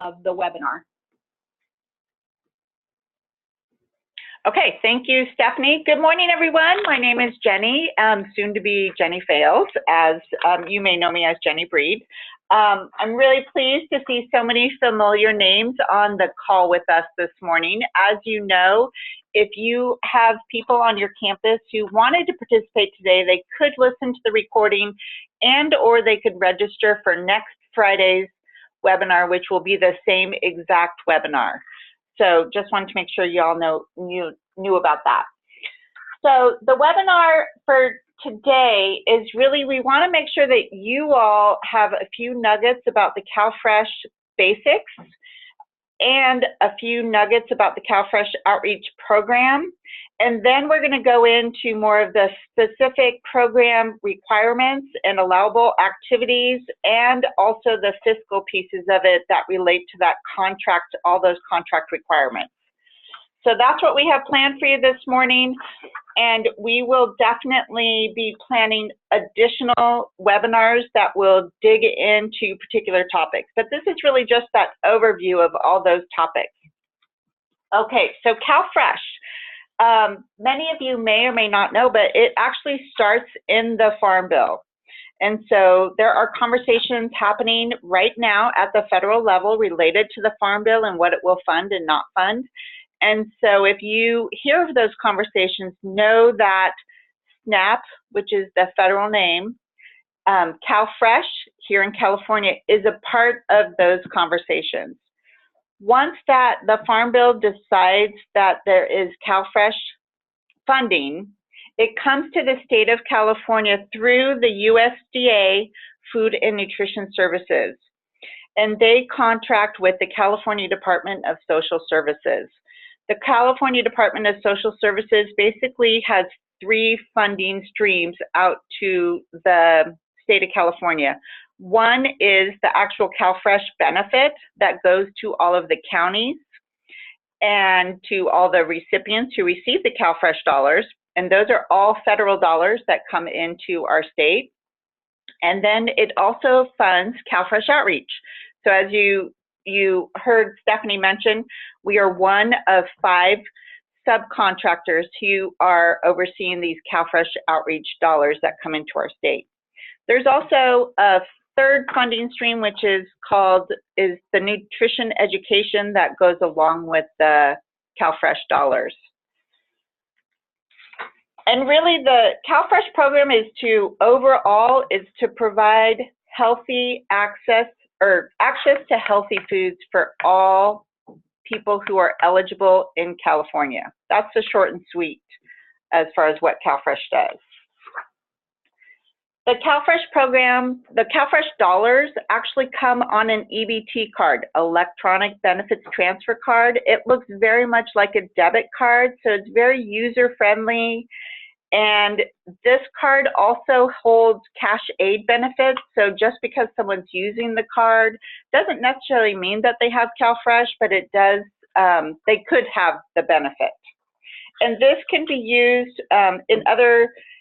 of the webinar. Okay, thank you, Stephanie. Good morning, everyone. My name is Jenny, soon to be Jenny Fales, as you may know me as Jenny Breed. I'm really pleased to see so many familiar names on the call with us this morning. As you know, if you have people on your campus who wanted to participate today, they could listen to the recording and or they could register for next Friday's webinar, which will be the same exact webinar. So just wanted to make sure you all knew about that. So the webinar for today is really, we want to make sure that you all have a few nuggets about the CalFresh basics and a few nuggets about the CalFresh outreach program. And then we're going to go into more of the specific program requirements and allowable activities, and also the fiscal pieces of it that relate to that contract, all those contract requirements. So that's what we have planned for you this morning, and we will definitely be planning additional webinars that will dig into particular topics. But this is really just that overview of all those topics. Okay, so CalFresh. Many of you may or may not know, but it actually starts in the Farm Bill. And so there are conversations happening right now at the federal level related to the Farm Bill and what it will fund and not fund. And so if you hear of those conversations, know that SNAP, which is the federal name, CalFresh here in California is a part of those conversations. Once that the Farm Bill decides that there is CalFresh funding, it comes to the state of California through the USDA Food and Nutrition Services, and they contract with the California Department of Social Services. The California Department of Social Services basically has three funding streams out to the state of California. One is the actual CalFresh benefit that goes to all of the counties and to all the recipients who receive the CalFresh dollars, and those are all federal dollars that come into our state. And then it also funds CalFresh outreach. So as you heard Stephanie mention, we are one of 5 subcontractors who are overseeing these CalFresh outreach dollars that come into our state. There's also a third funding stream, which is the nutrition education that goes along with the CalFresh dollars. And really the CalFresh program is to provide healthy access to healthy foods for all people who are eligible in California. That's the short and sweet as far as what CalFresh does. The CalFresh program, the CalFresh dollars actually come on an EBT card, electronic benefits transfer card. It looks very much like a debit card, so it's very user-friendly. And this card also holds cash aid benefits. So just because someone's using the card doesn't necessarily mean that they have CalFresh, but it does, they could have the benefit. And this can be used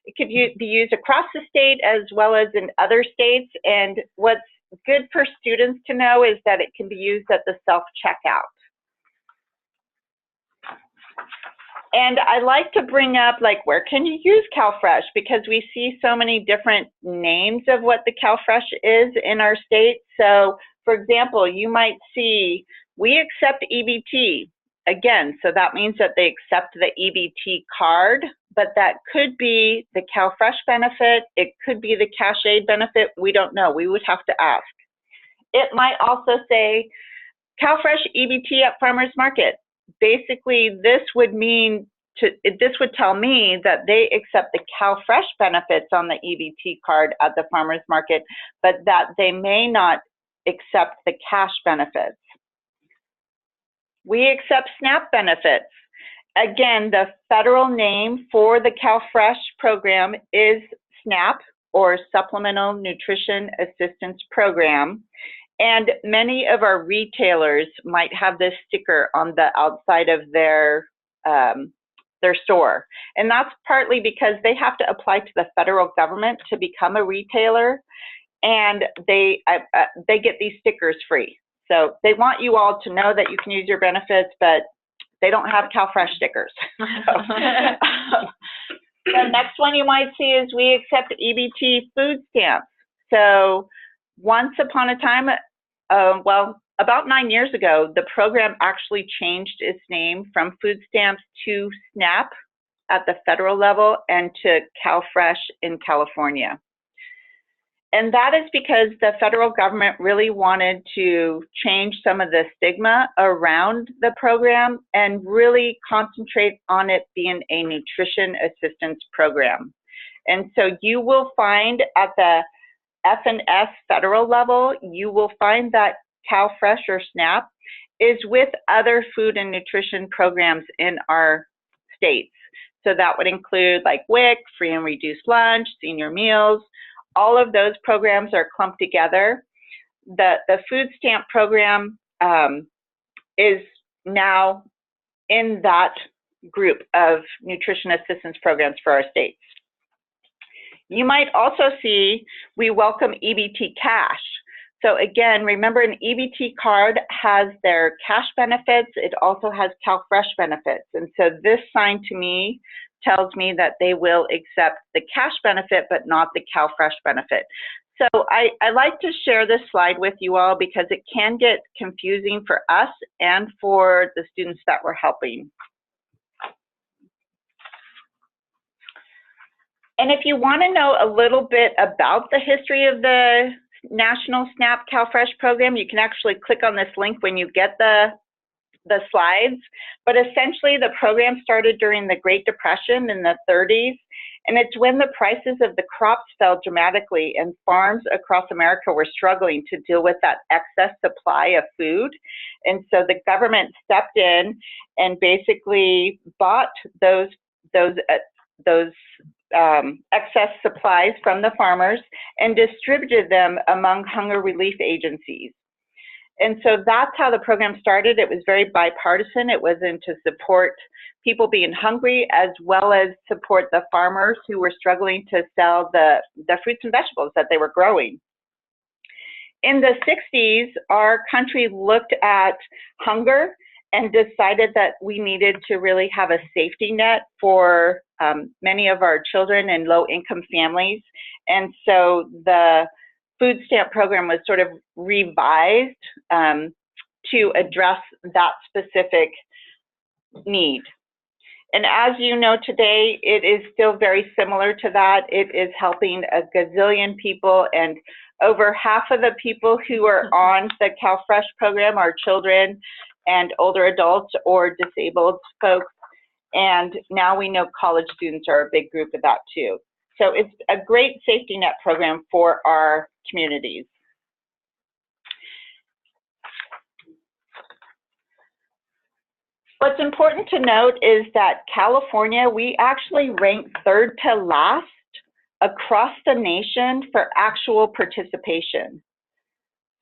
it could be used across the state as well as in other states. And what's good for students to know is that it can be used at the self-checkout. And I like to bring up, like, where can you use CalFresh? Because we see so many different names of what the CalFresh is in our state. So, for example, you might see, we accept EBT. Again, so that means that they accept the EBT card, but that could be the CalFresh benefit. It could be the cash aid benefit. We don't know. We would have to ask. It might also say CalFresh EBT at farmers market. Basically, this would tell me that they accept the CalFresh benefits on the EBT card at the farmers market, but that they may not accept the cash benefits. We accept SNAP benefits. Again, the federal name for the CalFresh program is SNAP, or Supplemental Nutrition Assistance Program. And many of our retailers might have this sticker on the outside of their store. And that's partly because they have to apply to the federal government to become a retailer, and they get these stickers free. So they want you all to know that you can use your benefits, but they don't have CalFresh stickers. The next one you might see is we accept EBT food stamps. So once upon a time, well, about 9 years ago, the program actually changed its name from food stamps to SNAP at the federal level and to CalFresh in California. And that is because the federal government really wanted to change some of the stigma around the program and really concentrate on it being a nutrition assistance program. And so you will find at the F&S federal level, you will find that CalFresh or SNAP is with other food and nutrition programs in our states. So that would include like WIC, free and reduced lunch, senior meals. All of those programs are clumped together. The food stamp program is now in that group of nutrition assistance programs for our states. You might also see we welcome EBT cash. So again, remember an EBT card has their cash benefits. It also has CalFresh benefits. And so this sign to me tells me that they will accept the cash benefit, but not the CalFresh benefit. So I like to share this slide with you all because it can get confusing for us and for the students that we're helping. And if you want to know a little bit about the history of the National SNAP CalFresh program, you can actually click on this link when you get the slides. But essentially, the program started during the Great Depression in the 30s, and it's when the prices of the crops fell dramatically and farms across America were struggling to deal with that excess supply of food. And so the government stepped in and basically bought those excess supplies from the farmers and distributed them among hunger relief agencies. And so that's how the program started. It was very bipartisan. It was in to support people being hungry as well as support the farmers who were struggling to sell the fruits and vegetables that they were growing. In the 60s, our country looked at hunger and decided that we needed to really have a safety net for many of our children in low-income families. And so the food stamp program was sort of revised to address that specific need. And as you know today, it is still very similar to that. It is helping a gazillion people, and over half of the people who are on the CalFresh program are children and older adults or disabled folks. And now we know college students are a big group of that too. So it's a great safety net program for our communities. What's important to note is that California, we actually rank third to last across the nation for actual participation.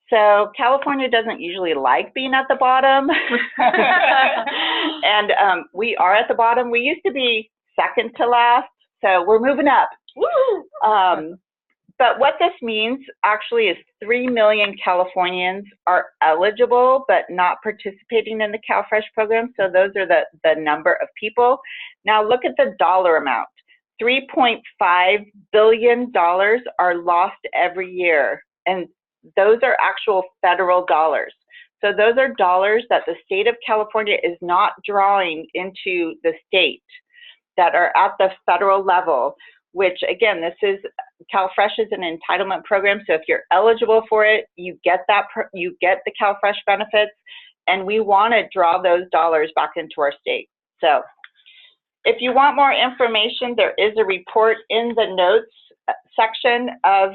So California doesn't usually like being at the bottom. And we are at the bottom. We used to be second to last, so we're moving up. Woo! But what this means actually is 3 million Californians are eligible but not participating in the CalFresh program. So those are the number of people. Now look at the dollar amount. $3.5 billion are lost every year, and those are actual federal dollars. So those are dollars that the state of California is not drawing into the state that are at the federal level, which again, this is, CalFresh is an entitlement program. So if you're eligible for it, you get the CalFresh benefits, and we want to draw those dollars back into our state. So if you want more information, there is a report in the notes section of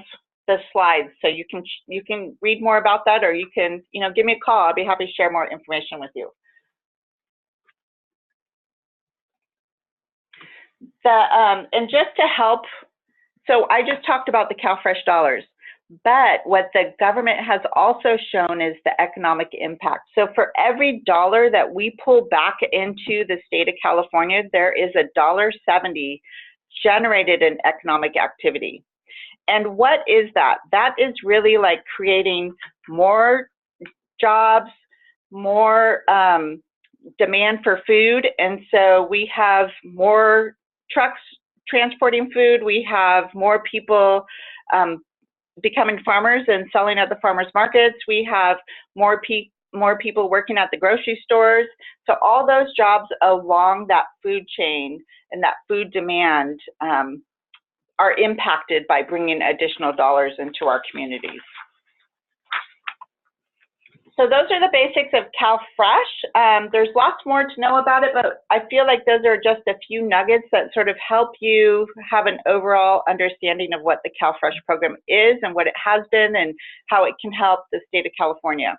the slides. So you can read more about that, or you can, give me a call. I'll be happy to share more information with you. And just to help, so I just talked about the CalFresh dollars, but what the government has also shown is the economic impact. So for every dollar that we pull back into the state of California, there is $1.70 generated in economic activity. And what is that? That is really like creating more jobs, more demand for food, and so we have more trucks transporting food. We have more people becoming farmers and selling at the farmers markets. We have more people working at the grocery stores. So all those jobs along that food chain and that food demand are impacted by bringing additional dollars into our communities. So those are the basics of CalFresh. There's lots more to know about it, but I feel like those are just a few nuggets that sort of help you have an overall understanding of what the CalFresh program is and what it has been and how it can help the state of California.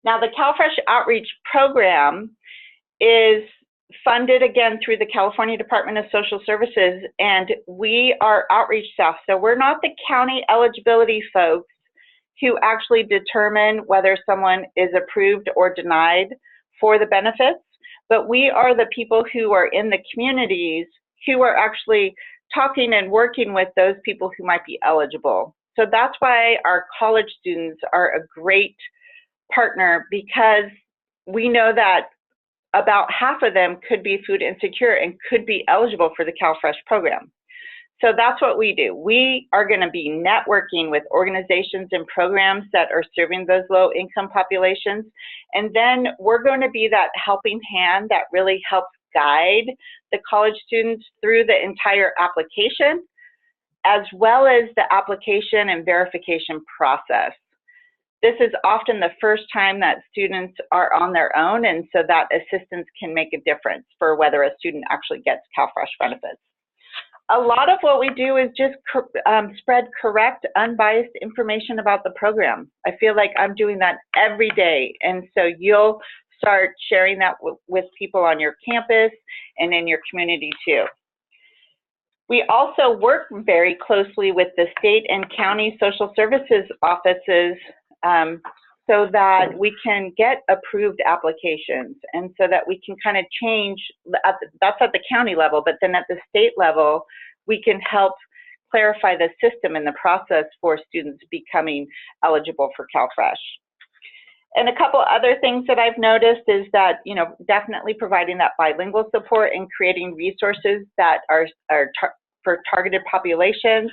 Now, the CalFresh Outreach Program is funded again through the California Department of Social Services, and we are outreach staff. So we're not the county eligibility folks who actually determine whether someone is approved or denied for the benefits, but we are the people who are in the communities who are actually talking and working with those people who might be eligible. So that's why our college students are a great partner, because we know that about half of them could be food insecure and could be eligible for the CalFresh program. So that's what we do. We are going to be networking with organizations and programs that are serving those low-income populations. And then we're going to be that helping hand that really helps guide the college students through the entire application, as well as the application and verification process. This is often the first time that students are on their own, and so that assistance can make a difference for whether a student actually gets CalFresh benefits. A lot of what we do is just spread correct, unbiased information about the program. I feel like I'm doing that every day, and so you'll start sharing that with people on your campus and in your community too. We also work very closely with the state and county social services offices so that we can get approved applications, and so that we can kind of change, that's at the county level, but then at the state level, we can help clarify the system and the process for students becoming eligible for CalFresh. And a couple other things that I've noticed is that, you know, definitely providing that bilingual support and creating resources that are for targeted populations.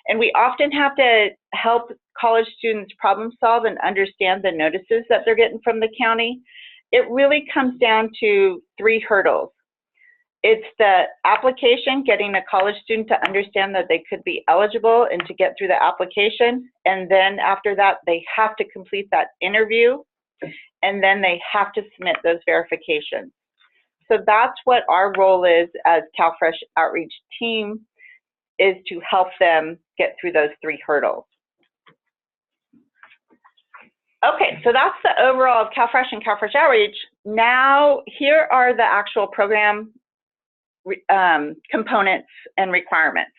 And we often have to help college students problem solve and understand the notices that they're getting from the county. It really comes down to 3 hurdles. It's the application, getting a college student to understand that they could be eligible and to get through the application. And then after that, they have to complete that interview, and then they have to submit those verifications. So that's what our role is as CalFresh Outreach team, is to help them get through those 3 hurdles. Okay, so that's the overall of CalFresh and CalFresh Outreach. Now, here are the actual program components and requirements.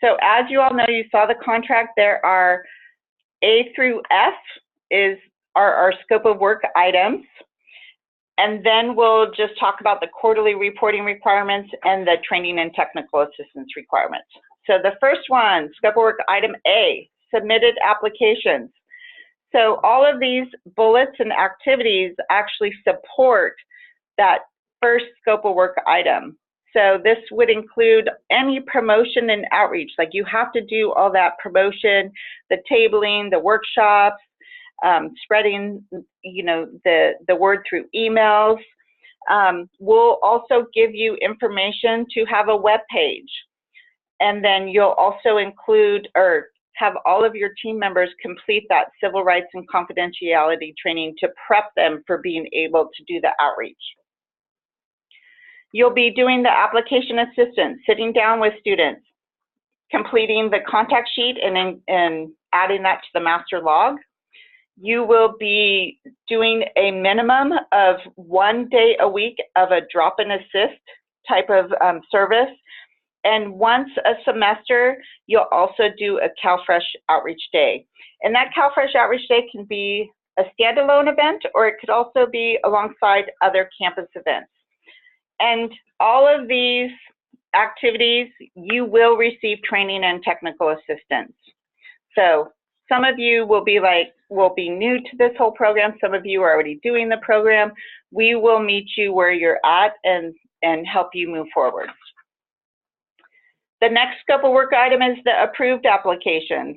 So as you all know, you saw the contract, there are A through F are our scope of work items. And then we'll just talk about the quarterly reporting requirements and the training and technical assistance requirements. So the first one, scope of work item A, submitted applications. So all of these bullets and activities actually support that first scope of work item. So this would include any promotion and outreach, like you have to do all that promotion, the tabling, the workshops, spreading, you know, the word through emails. We'll also give you information to have a web page. And then you'll also include or have all of your team members complete that civil rights and confidentiality training to prep them for being able to do the outreach. You'll be doing the application assistance, sitting down with students, completing the contact sheet and adding that to the master log. You will be doing a minimum of 1 day a week of a drop-in assist type of service. And once a semester, you'll also do a CalFresh Outreach Day. And that CalFresh Outreach Day can be a standalone event, or it could also be alongside other campus events. And all of these activities, you will receive training and technical assistance. So some of you will be new to this whole program. Some of you are already doing the program. We will meet you where you're at and help you move forward. The next scope of work item is the approved applications.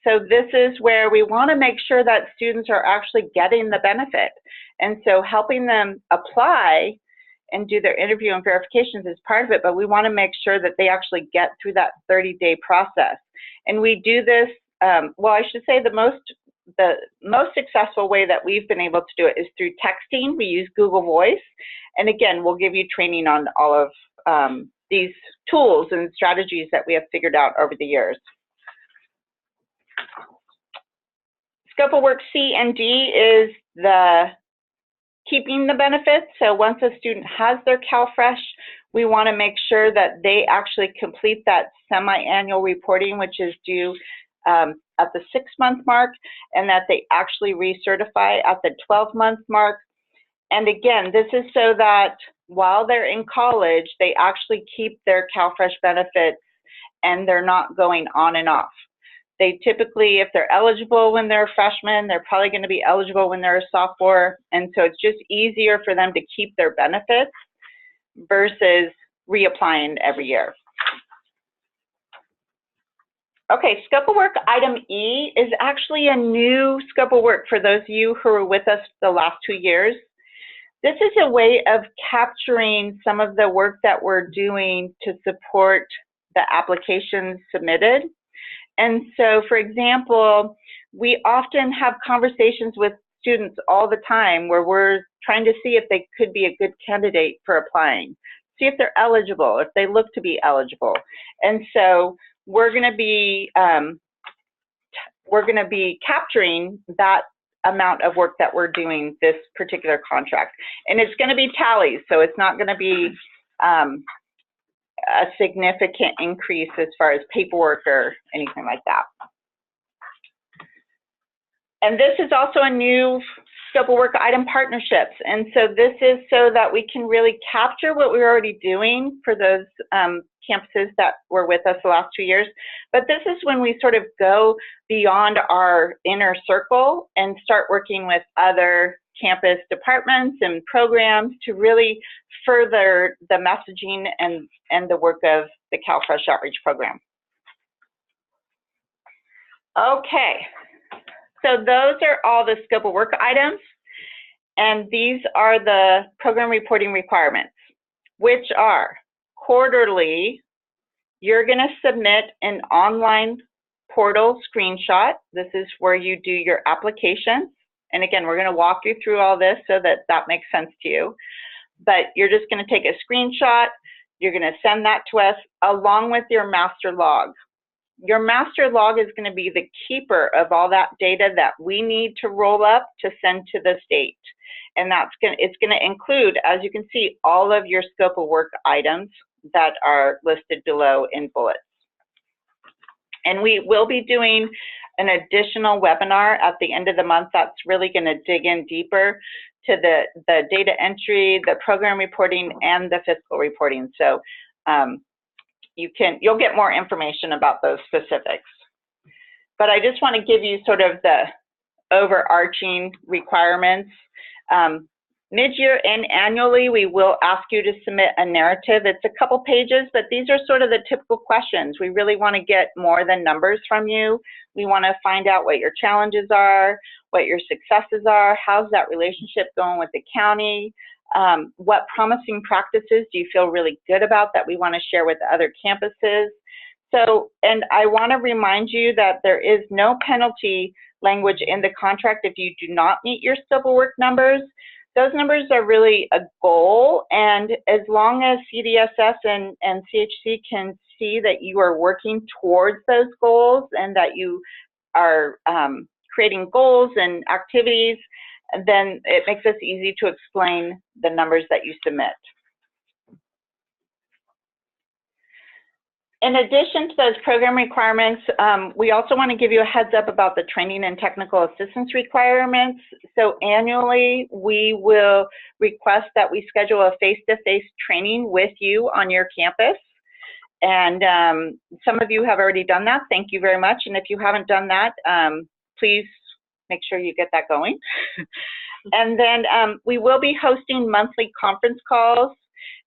So this is where we want to make sure that students are actually getting the benefit. And so helping them apply and do their interview and verifications is part of it, but we want to make sure that they actually get through that 30-day process. And we do this, well, I should say the most successful way that we've been able to do it is through texting. We use Google Voice. And again, we'll give you training on all of these tools and strategies that we have figured out over the years. Scope of work C and D is the keeping the benefits. So once a student has their CalFresh, we want to make sure that they actually complete that semi-annual reporting, which is due at the 6-month mark, and that they actually recertify at the 12-month mark. And again, this is so that while they're in college, they actually keep their CalFresh benefits and they're not going on and off. They typically, if they're eligible when they're a freshman, they're probably going to be eligible when they're a sophomore. And so it's just easier for them to keep their benefits versus reapplying every year. Okay, scope of work item E is actually a new scope of work for those of you who were with us the last 2 years. This is a way of capturing some of the work that we're doing to support the applications submitted. And so, for example, we often have conversations with students all the time where we're trying to see if they could be a good candidate for applying, see if they're eligible, if they look to be eligible. And so we're going to be capturing that amount of work that we're doing this particular contract. And it's going to be tallies, so it's not going to be a significant increase as far as paperwork or anything like that. And this is also a new scope of work item, partnerships. And so this is so that we can really capture what we're already doing for those campuses that were with us the last 2 years. But this is when we sort of go beyond our inner circle and start working with other campus departments and programs to really further the messaging and the work of the CalFresh Outreach Program. Okay, so those are all the scope of work items, and these are the program reporting requirements, which are quarterly. You're going to submit an online portal screenshot. This is where you do your application. And again, we're going to walk you through all this so that that makes sense to you. But you're just going to take a screenshot. You're going to send that to us along with your master log. Your master log is going to be the keeper of all that data that we need to roll up to send to the state. And it's going to include, as you can see, all of your scope of work items that are listed below in bullets. And we will be doing an additional webinar at the end of the month that's really going to dig in deeper to the data entry, the program reporting, and the fiscal reporting. So you'll get more information about those specifics. But I just want to give you sort of the overarching requirements. Mid-year and annually, we will ask you to submit a narrative. It's a couple pages, but these are sort of the typical questions. We really want to get more than numbers from you. We want to find out what your challenges are, what your successes are, how's that relationship going with the county, what promising practices do you feel really good about that we want to share with other campuses. So, and I want to remind you that there is no penalty language in the contract if you do not meet your scope of work numbers. Those numbers are really a goal, and as long as CDSS and CHC can see that you are working towards those goals and that you are creating goals and activities, then it makes us easy to explain the numbers that you submit. In addition to those program requirements, we also want to give you a heads up about the training and technical assistance requirements. So annually, we will request that we schedule a face-to-face training with you on your campus. And some of you have already done that. Thank you very much. And if you haven't done that, please make sure you get that going. And then we will be hosting monthly conference calls,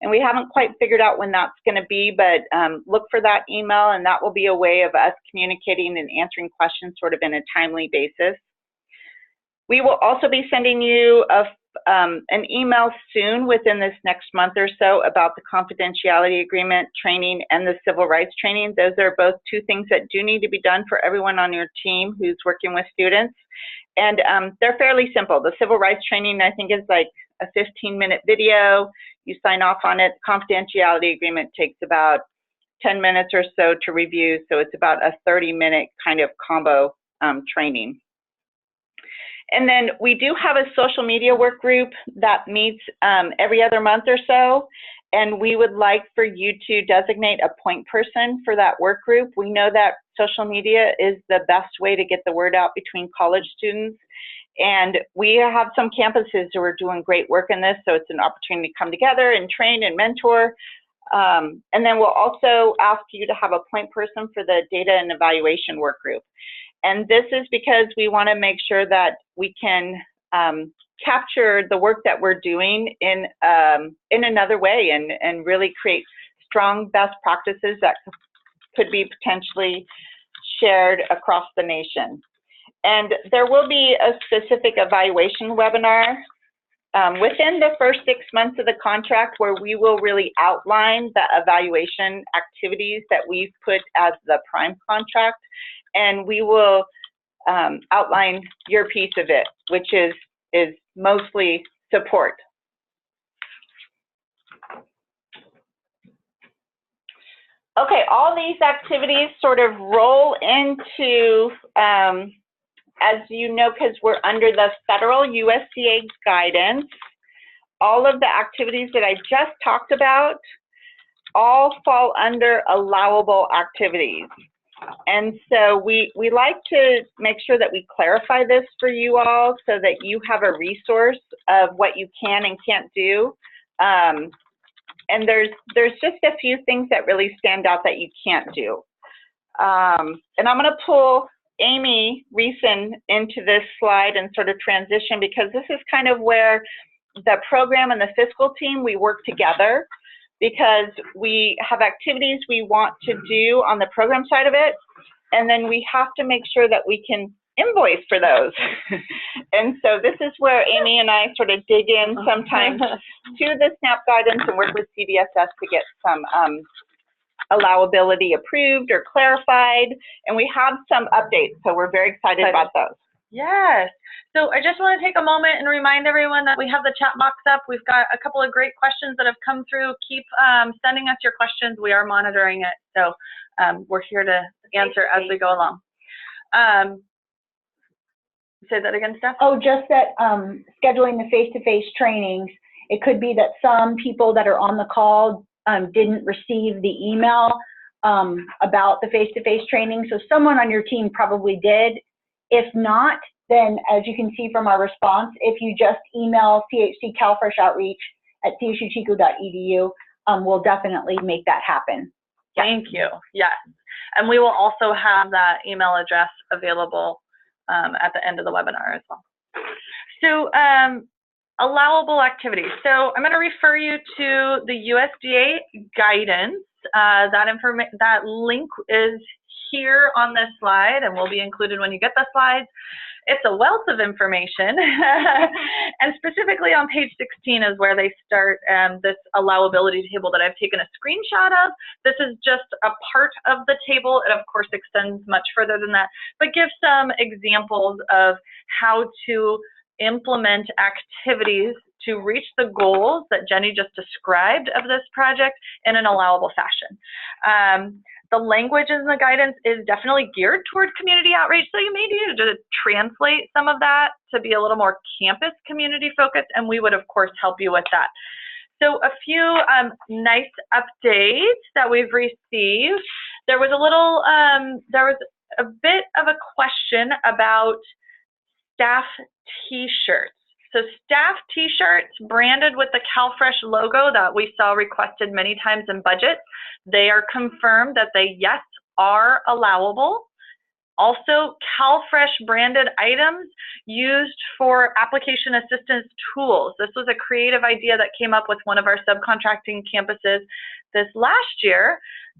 and we haven't quite figured out when that's going to be, but look for that email, and that will be a way of us communicating and answering questions sort of in a timely basis. We will also be sending you an email soon within this next month or so about the confidentiality agreement training and the civil rights training. Those are both two things that do need to be done for everyone on your team who's working with students. And they're fairly simple. The civil rights training, I think, is like a 15-minute video. You sign off on it. Confidentiality agreement takes about 10 minutes or so to review. So it's about a 30-minute kind of combo training. And then we do have a social media work group that meets every other month or so. And we would like for you to designate a point person for that work group. We know that social media is the best way to get the word out between college students. And we have some campuses who are doing great work in this, so it's an opportunity to come together and train and mentor. And then we'll also ask you to have a point person for the data and evaluation work group. And this is because we want to make sure that we can capture the work that we're doing in another way and really create strong best practices that could be potentially shared across the nation. And there will be a specific evaluation webinar within the first 6 months of the contract where we will really outline the evaluation activities that we've put as the prime contract. And we will outline your piece of it, which is mostly support. Okay, all these activities sort of roll into, as you know, because we're under the federal USDA guidance, all of the activities that I just talked about all fall under allowable activities. And so we like to make sure that we clarify this for you all so that you have a resource of what you can and can't do. And there's just a few things that really stand out that you can't do. And I'm going to pull Amy Reeson into this slide and sort of transition, because this is kind of where the program and the fiscal team, we work together, because we have activities we want to do on the program side of it, and then we have to make sure that we can invoice for those. And so this is where Amy and I sort of dig in sometimes to the SNAP guidance and work with CDSS to get some allowability approved or clarified, and we have some updates, so we're very excited about those. Yes. So I just want to take a moment and remind everyone that we have the chat box up. We've got a couple of great questions that have come through. Keep sending us your questions. We are monitoring it. So we're here to answer as we go along. Say that again, Steph? Oh, just that scheduling the face-to-face trainings, it could be that some people that are on the call didn't receive the email about the face-to-face training. So someone on your team probably did. If not, then as you can see from our response, if you just email CHC CalFresh Outreach at chuchico.edu, we'll definitely make that happen. Thank you. Yes. And we will also have that email address available at the end of the webinar as well. So allowable activities. So I'm going to refer you to the USDA guidance. That link is here on this slide and will be included when you get the slides. It's a wealth of information. And specifically on page 16 is where they start this allowability table that I've taken a screenshot of. This is just a part of the table. It of course extends much further than that, but gives some examples of how to implement activities to reach the goals that Jenny just described of this project in an allowable fashion. The language in the guidance is definitely geared toward community outreach, so you may need to translate some of that to be a little more campus community focused, and we would of course help you with that. So a few nice updates that we've received. There was a bit of a question about staff t-shirts. So staff t-shirts branded with the CalFresh logo that we saw requested many times in budget, they are confirmed that they, yes, are allowable. Also, CalFresh branded items used for application assistance tools. This was a creative idea that came up with one of our subcontracting campuses this last year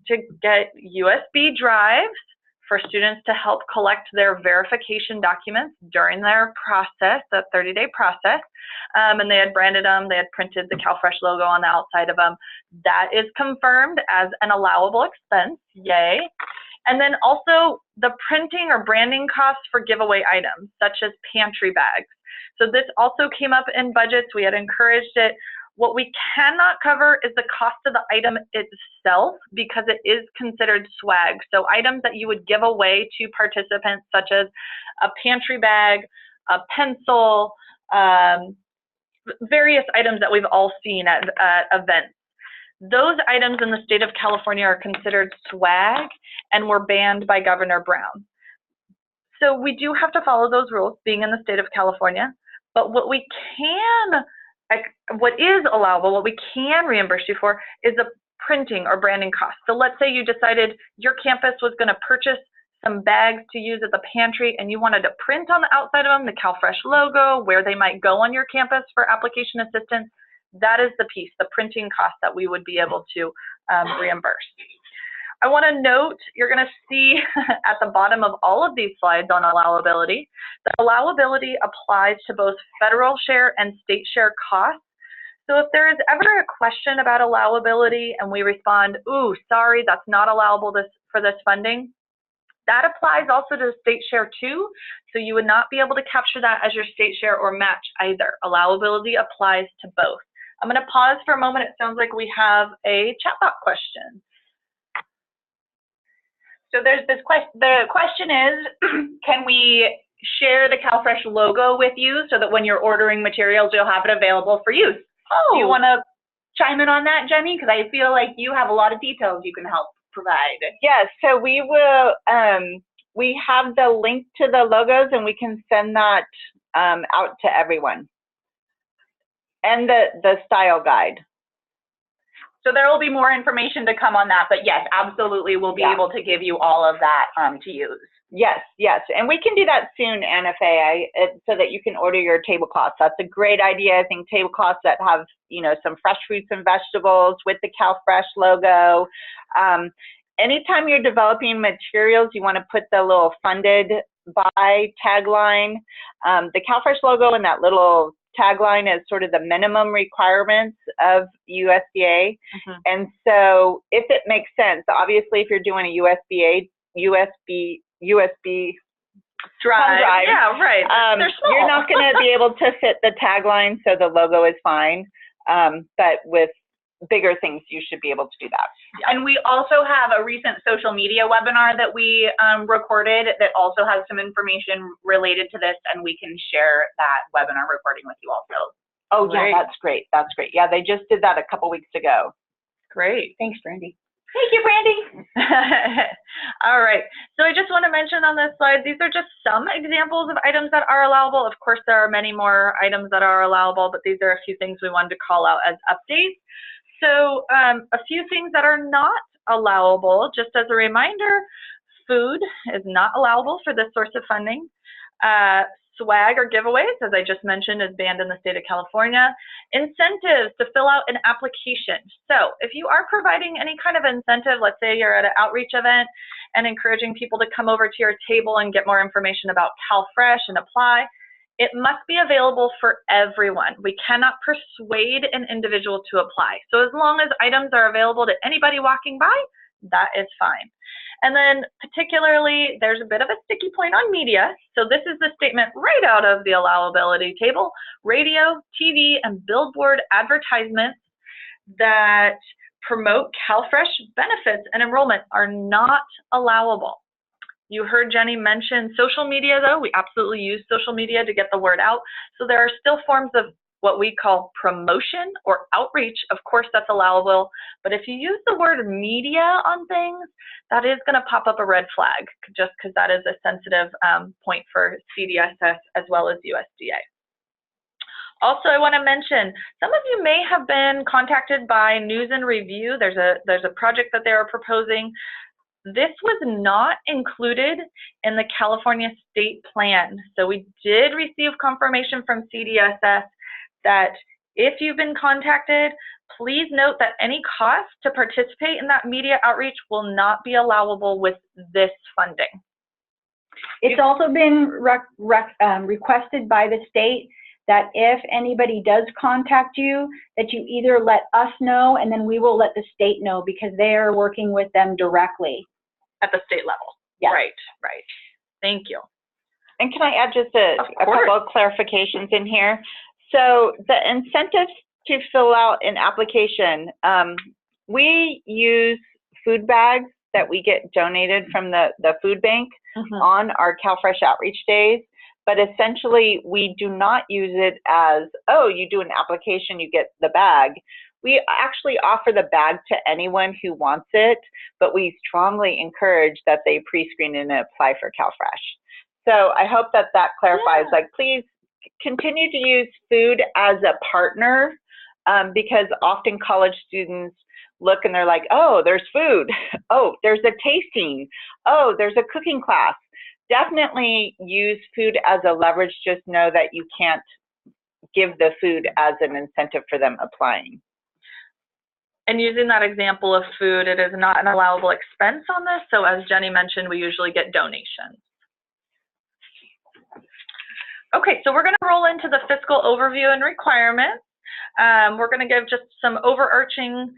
to get USB drives for students to help collect their verification documents during their process, the 30-day process. And they had branded them, they had printed the CalFresh logo on the outside of them. That is confirmed as an allowable expense, yay. And then also the printing or branding costs for giveaway items, such as pantry bags. So this also came up in budgets, we had encouraged it. What we cannot cover is the cost of the item itself because it is considered swag. So items that you would give away to participants, such as a pantry bag, a pencil, various items that we've all seen at events. Those items in the state of California are considered swag and were banned by Governor Brown. So we do have to follow those rules, being in the state of California. But what we can, what is allowable, what we can reimburse you for is the printing or branding costs. So let's say you decided your campus was going to purchase some bags to use at the pantry and you wanted to print on the outside of them the CalFresh logo, where they might go on your campus for application assistance. That is the piece, the printing cost that we would be able to reimburse. I want to note, you're going to see at the bottom of all of these slides on allowability, that allowability applies to both federal share and state share costs. So if there is ever a question about allowability and we respond, ooh, sorry, that's not allowable for this funding, that applies also to state share too. So you would not be able to capture that as your state share or match either. Allowability applies to both. I'm going to pause for a moment. It sounds like we have a chatbot question. So there's this question. The question is, can we share the CalFresh logo with you so that when you're ordering materials, you'll have it available for use? Oh. Do you want to chime in on that, Jenny? Because I feel like you have a lot of details you can help provide. Yes, so we will, we have the link to the logos and we can send that out to everyone. And the style guide. So there will be more information to come on that, but yes, absolutely, we'll be able to give you all of that to use. Yes, yes, and we can do that soon, Anna Faye, so that you can order your tablecloths. That's a great idea. I think tablecloths that have, you know, some fresh fruits and vegetables with the CalFresh logo. Anytime you're developing materials, you want to put the little funded by tagline. The CalFresh logo and that little tagline is sort of the minimum requirements of USDA. And so if it makes sense, obviously if you're doing a USB drive, yeah, right. They're small. You're not going to be able to fit the tagline, so the logo is fine. But with bigger things, you should be able to do that. And we also have a recent social media webinar that we recorded that also has some information related to this, and we can share that webinar recording with you also. Oh, yeah, that's great. That's great. Yeah, they just did that a couple weeks ago. Great. Thanks, Brandy. Thank you, Brandy. All right. So I just want to mention on this slide, these are just some examples of items that are allowable. Of course, there are many more items that are allowable, but these are a few things we wanted to call out as updates. So a few things that are not allowable, just as a reminder, food is not allowable for this source of funding. Swag or giveaways, as I just mentioned, is banned in the state of California. Incentives to fill out an application. So if you are providing any kind of incentive, let's say you're at an outreach event and encouraging people to come over to your table and get more information about CalFresh and apply, it must be available for everyone. We cannot persuade an individual to apply. So as long as items are available to anybody walking by, that is fine. And then particularly, there's a bit of a sticky point on media. So this is the statement right out of the allowability table. Radio, TV, and billboard advertisements that promote CalFresh benefits and enrollment are not allowable. You heard Jenny mention social media, though. We absolutely use social media to get the word out. So there are still forms of what we call promotion or outreach. Of course, that's allowable. But if you use the word media on things, that is going to pop up a red flag, just because that is a sensitive point for CDSS as well as USDA. Also, I want to mention, some of you may have been contacted by News and Review. There's a project that they are proposing. This was not included in the California state plan. So we did receive confirmation from CDSS that if you've been contacted, please note that any cost to participate in that media outreach will not be allowable with this funding. It's also been requested by the state that if anybody does contact you, that you either let us know and then we will let the state know, because they are working with them directly. At the state level. Yeah. Right, right. Thank you. And can I add just a couple of clarifications in here? So the incentives to fill out an application, we use food bags that we get donated from the food bank on our CalFresh outreach days, but essentially we do not use it as, oh, you do an application, you get the bag. We actually offer the bag to anyone who wants it, but we strongly encourage that they pre-screen and apply for CalFresh. So I hope that that clarifies, like, please continue to use food as a partner, because often college students look and they're like, oh, there's food. Oh, there's a tasting. Oh, there's a cooking class. Definitely use food as a leverage. Just know that you can't give the food as an incentive for them applying. And using that example of food, it is not an allowable expense on this. So as Jenny mentioned, we usually get donations. Okay, so we're going to roll into the fiscal overview and requirements. We're going to give just some overarching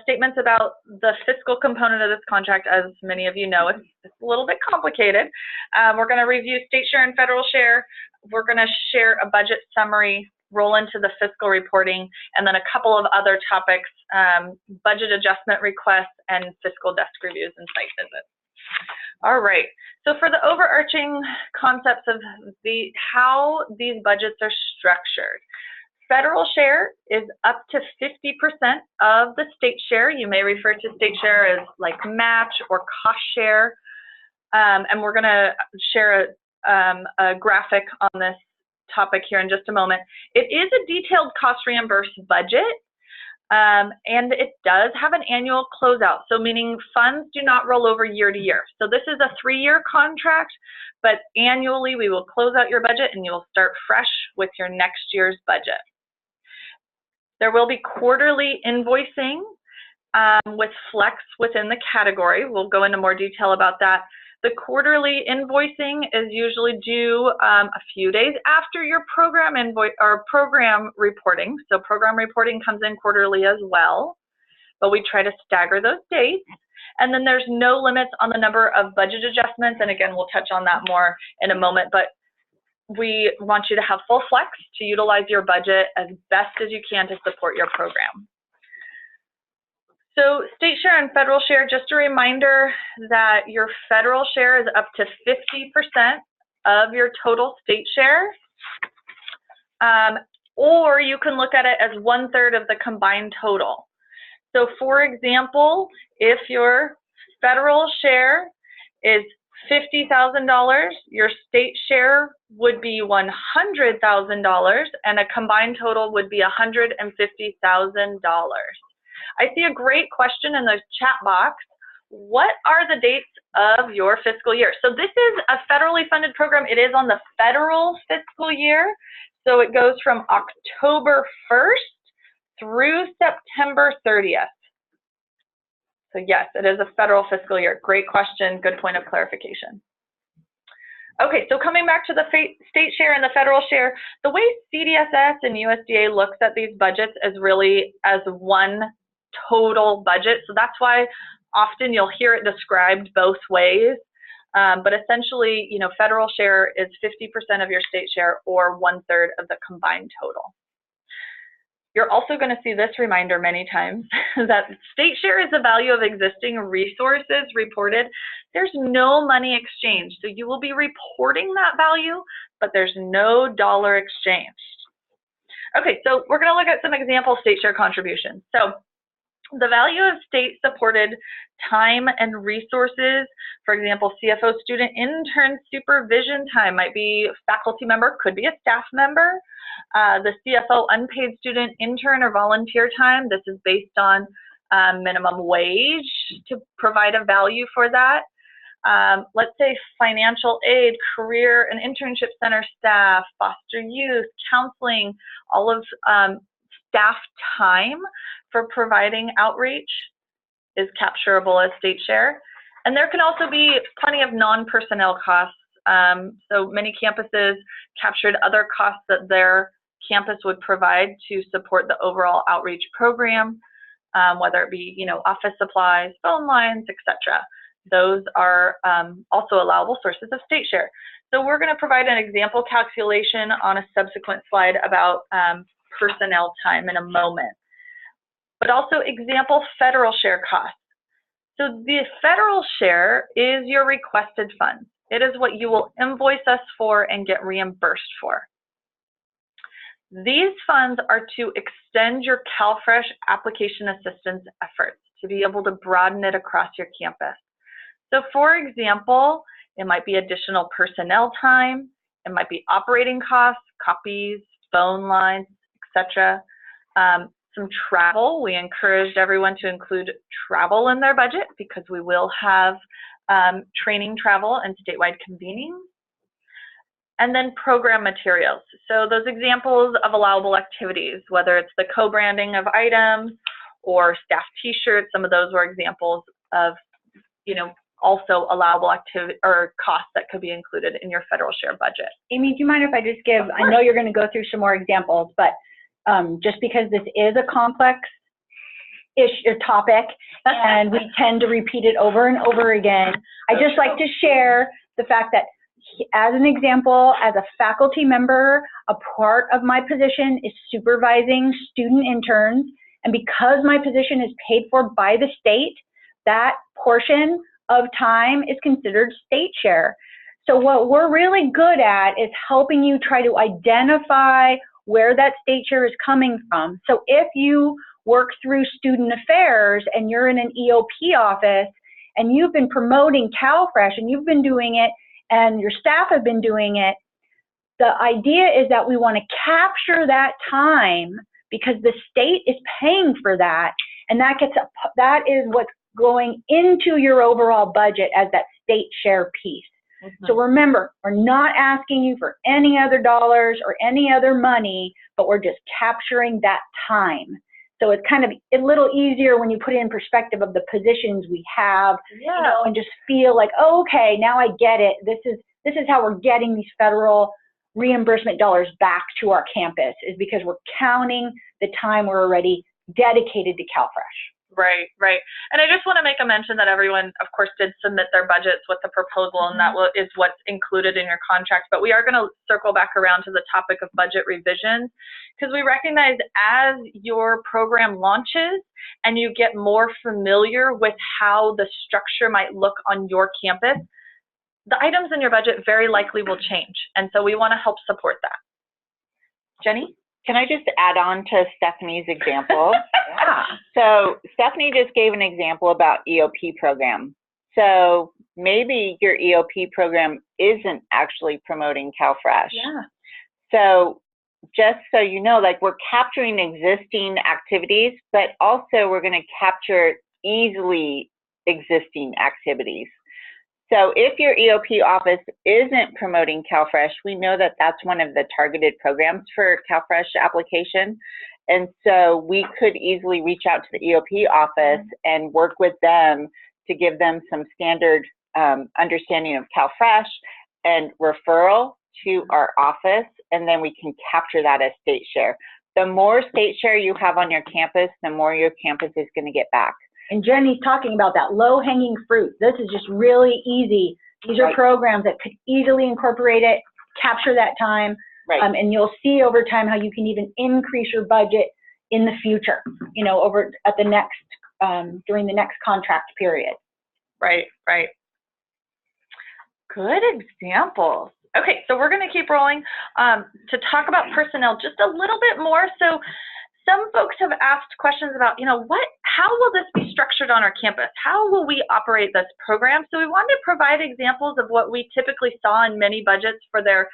statements about the fiscal component of this contract. As many of you know, it's a little bit complicated. We're going to review state share and federal share. We're going to share a budget summary, roll into the fiscal reporting, and then a couple of other topics, budget adjustment requests and fiscal desk reviews and site visits. All right, so for the overarching concepts of how these budgets are structured, federal share is up to 50% of the state share. You may refer to state share as like match or cost share. And we're gonna share a graphic on this topic here in just a moment. It is a detailed cost reimbursed budget, and it does have an annual closeout, so meaning funds do not roll over year to year. So this is a 3-year contract, but annually we will close out your budget and you will start fresh with your next year's budget. There will be quarterly invoicing with flex within the category. We'll go into more detail about that. The quarterly invoicing is usually due a few days after your program invoice or program reporting. So program reporting comes in quarterly as well, but we try to stagger those dates. And then there's no limits on the number of budget adjustments. And again, we'll touch on that more in a moment, but we want you to have full flex to utilize your budget as best as you can to support your program. So state share and federal share, just a reminder that your federal share is up to 50% of your total state share, or you can look at it as 1/3 of the combined total. So for example, if your federal share is $50,000, your state share would be $100,000, and a combined total would be $150,000. I see a great question in the chat box. What are the dates of your fiscal year? So this is a federally funded program. It is on the federal fiscal year. So it goes from October 1st through September 30th. So yes, it is a federal fiscal year. Great question, good point of clarification. Okay, so coming back to the state share and the federal share, the way CDSS and USDA looks at these budgets is really as one total budget. So that's why often you'll hear it described both ways. But essentially, you know, federal share is 50% of your state share or 1/3 of the combined total. You're also going to see this reminder many times that state share is the value of existing resources reported. There's no money exchange. So you will be reporting that value, but there's no dollar exchange. Okay, so we're going to look at some example state share contributions. So the value of state-supported time and resources, for example, CFO student intern supervision time might be a faculty member, could be a staff member. The CFO unpaid student intern or volunteer time, this is based on minimum wage to provide a value for that. Let's say financial aid, career and internship center staff, foster youth, counseling, all of staff time for providing outreach is capturable as state share. And there can also be plenty of non-personnel costs. So many campuses captured other costs that their campus would provide to support the overall outreach program, whether it be, office supplies, phone lines, etc. Those are also allowable sources of state share. So we're going to provide an example calculation on a subsequent slide about personnel time in a moment. But also example federal share costs. So the federal share is your requested funds. It is what you will invoice us for and get reimbursed for. These funds are to extend your CalFresh application assistance efforts to be able to broaden it across your campus. So for example, it might be additional personnel time, it might be operating costs, copies, phone lines, etc. Some travel. We encouraged everyone to include travel in their budget because we will have training travel and statewide convening. And then program materials. So those examples of allowable activities, whether it's the co-branding of items or staff t-shirts, some of those were examples of, also allowable activity or costs that could be included in your federal share budget. Amy, do you mind if I just give, I know you're going to go through some more examples, but just because this is a complex-ish topic and we tend to repeat it over and over again, I just like to share the fact that as an example, as a faculty member, a part of my position is supervising student interns, and because my position is paid for by the state, that portion of time is considered state share. So what we're really good at is helping you try to identify where that state share is coming from. So if you work through student affairs and you're in an EOP office and you've been promoting CalFresh and you've been doing it and your staff have been doing it, the idea is that we want to capture that time because the state is paying for that, and that is what's going into your overall budget as that state share piece. Mm-hmm. So remember, we're not asking you for any other dollars or any other money, but we're just capturing that time. So it's kind of a little easier when you put it in perspective of the positions we have, and just feel like, oh, okay, now I get it. This is how we're getting these federal reimbursement dollars back to our campus, is because we're counting the time we're already dedicated to CalFresh. Right, right. And I just want to make a mention that everyone, of course, did submit their budgets with the proposal, and that is what's included in your contract. But we are going to circle back around to the topic of budget revisions, because we recognize as your program launches and you get more familiar with how the structure might look on your campus, the items in your budget very likely will change. And so we want to help support that. Jenny? Can I just add on to Stephanie's example? Yeah. So Stephanie just gave an example about EOP program. So maybe your EOP program isn't actually promoting CalFresh. Yeah. So just so you know, like, we're capturing existing activities, but also we're going to capture easily existing activities. So if your EOP office isn't promoting CalFresh, we know that that's one of the targeted programs for CalFresh application. And so we could easily reach out to the EOP office and work with them to give them some standard understanding of CalFresh and referral to our office, and then we can capture that as state share. The more state share you have on your campus, the more your campus is going to get back. And Jenny's talking about that low-hanging fruit. This is just really easy. These are programs that could easily incorporate it, capture that time, and you'll see over time how you can even increase your budget in the future, over at the next, during the next contract period. Right, right. Good examples. Okay, so we're going to keep rolling to talk about personnel just a little bit more. So some folks have asked questions about, how will this be structured on our campus? How will we operate this program? So we wanted to provide examples of what we typically saw in many budgets for their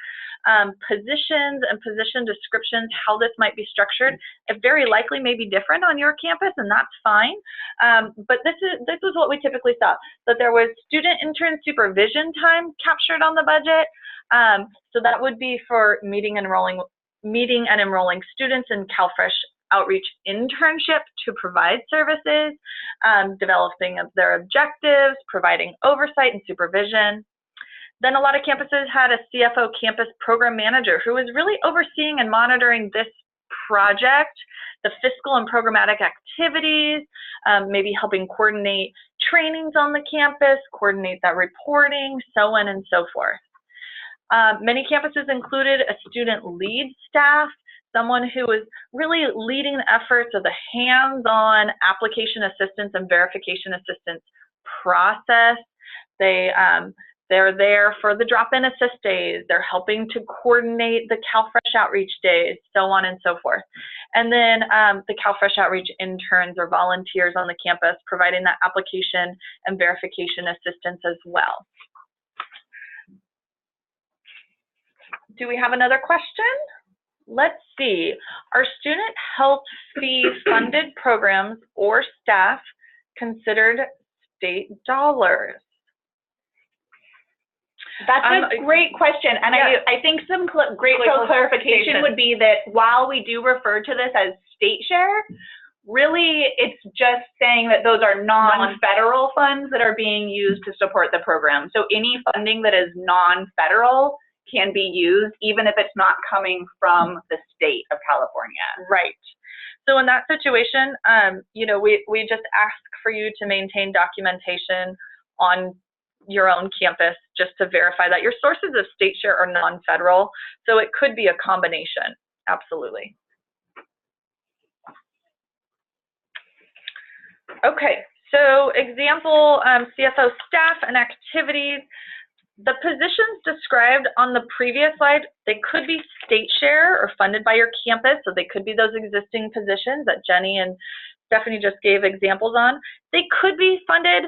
positions and position descriptions, how this might be structured. It very likely may be different on your campus, and that's fine. But this is what we typically saw, that there was student intern supervision time captured on the budget. So that would be for meeting and enrolling students in CalFresh outreach internship to provide services, developing of their objectives, providing oversight and supervision. Then a lot of campuses had a CFO campus program manager who was really overseeing and monitoring this project, the fiscal and programmatic activities, maybe helping coordinate trainings on the campus, coordinate that reporting, so on and so forth. Many campuses included a student lead staff, someone who was really leading the efforts of the hands-on application assistance and verification assistance process. They're there for the drop-in assist days. They're helping to coordinate the CalFresh outreach days, so on and so forth. And then the CalFresh outreach interns or volunteers on the campus providing that application and verification assistance as well. Do we have another question? Let's see. Are student health fee funded programs or staff considered state dollars? That's a great question, and yeah. I think some great clarification would be that while we do refer to this as state share, really it's just saying that those are non-federal funds that are being used to support the program. So any funding that is non-federal can be used even if it's not coming from the state of California. Right. So in that situation, we just ask for you to maintain documentation on your own campus just to verify that your sources of state share are non-federal. So it could be a combination, absolutely. Okay, so example, CFO staff and activities. The positions described on the previous slide, they could be state share or funded by your campus, so they could be those existing positions that Jenny and Stephanie just gave examples on. They could be funded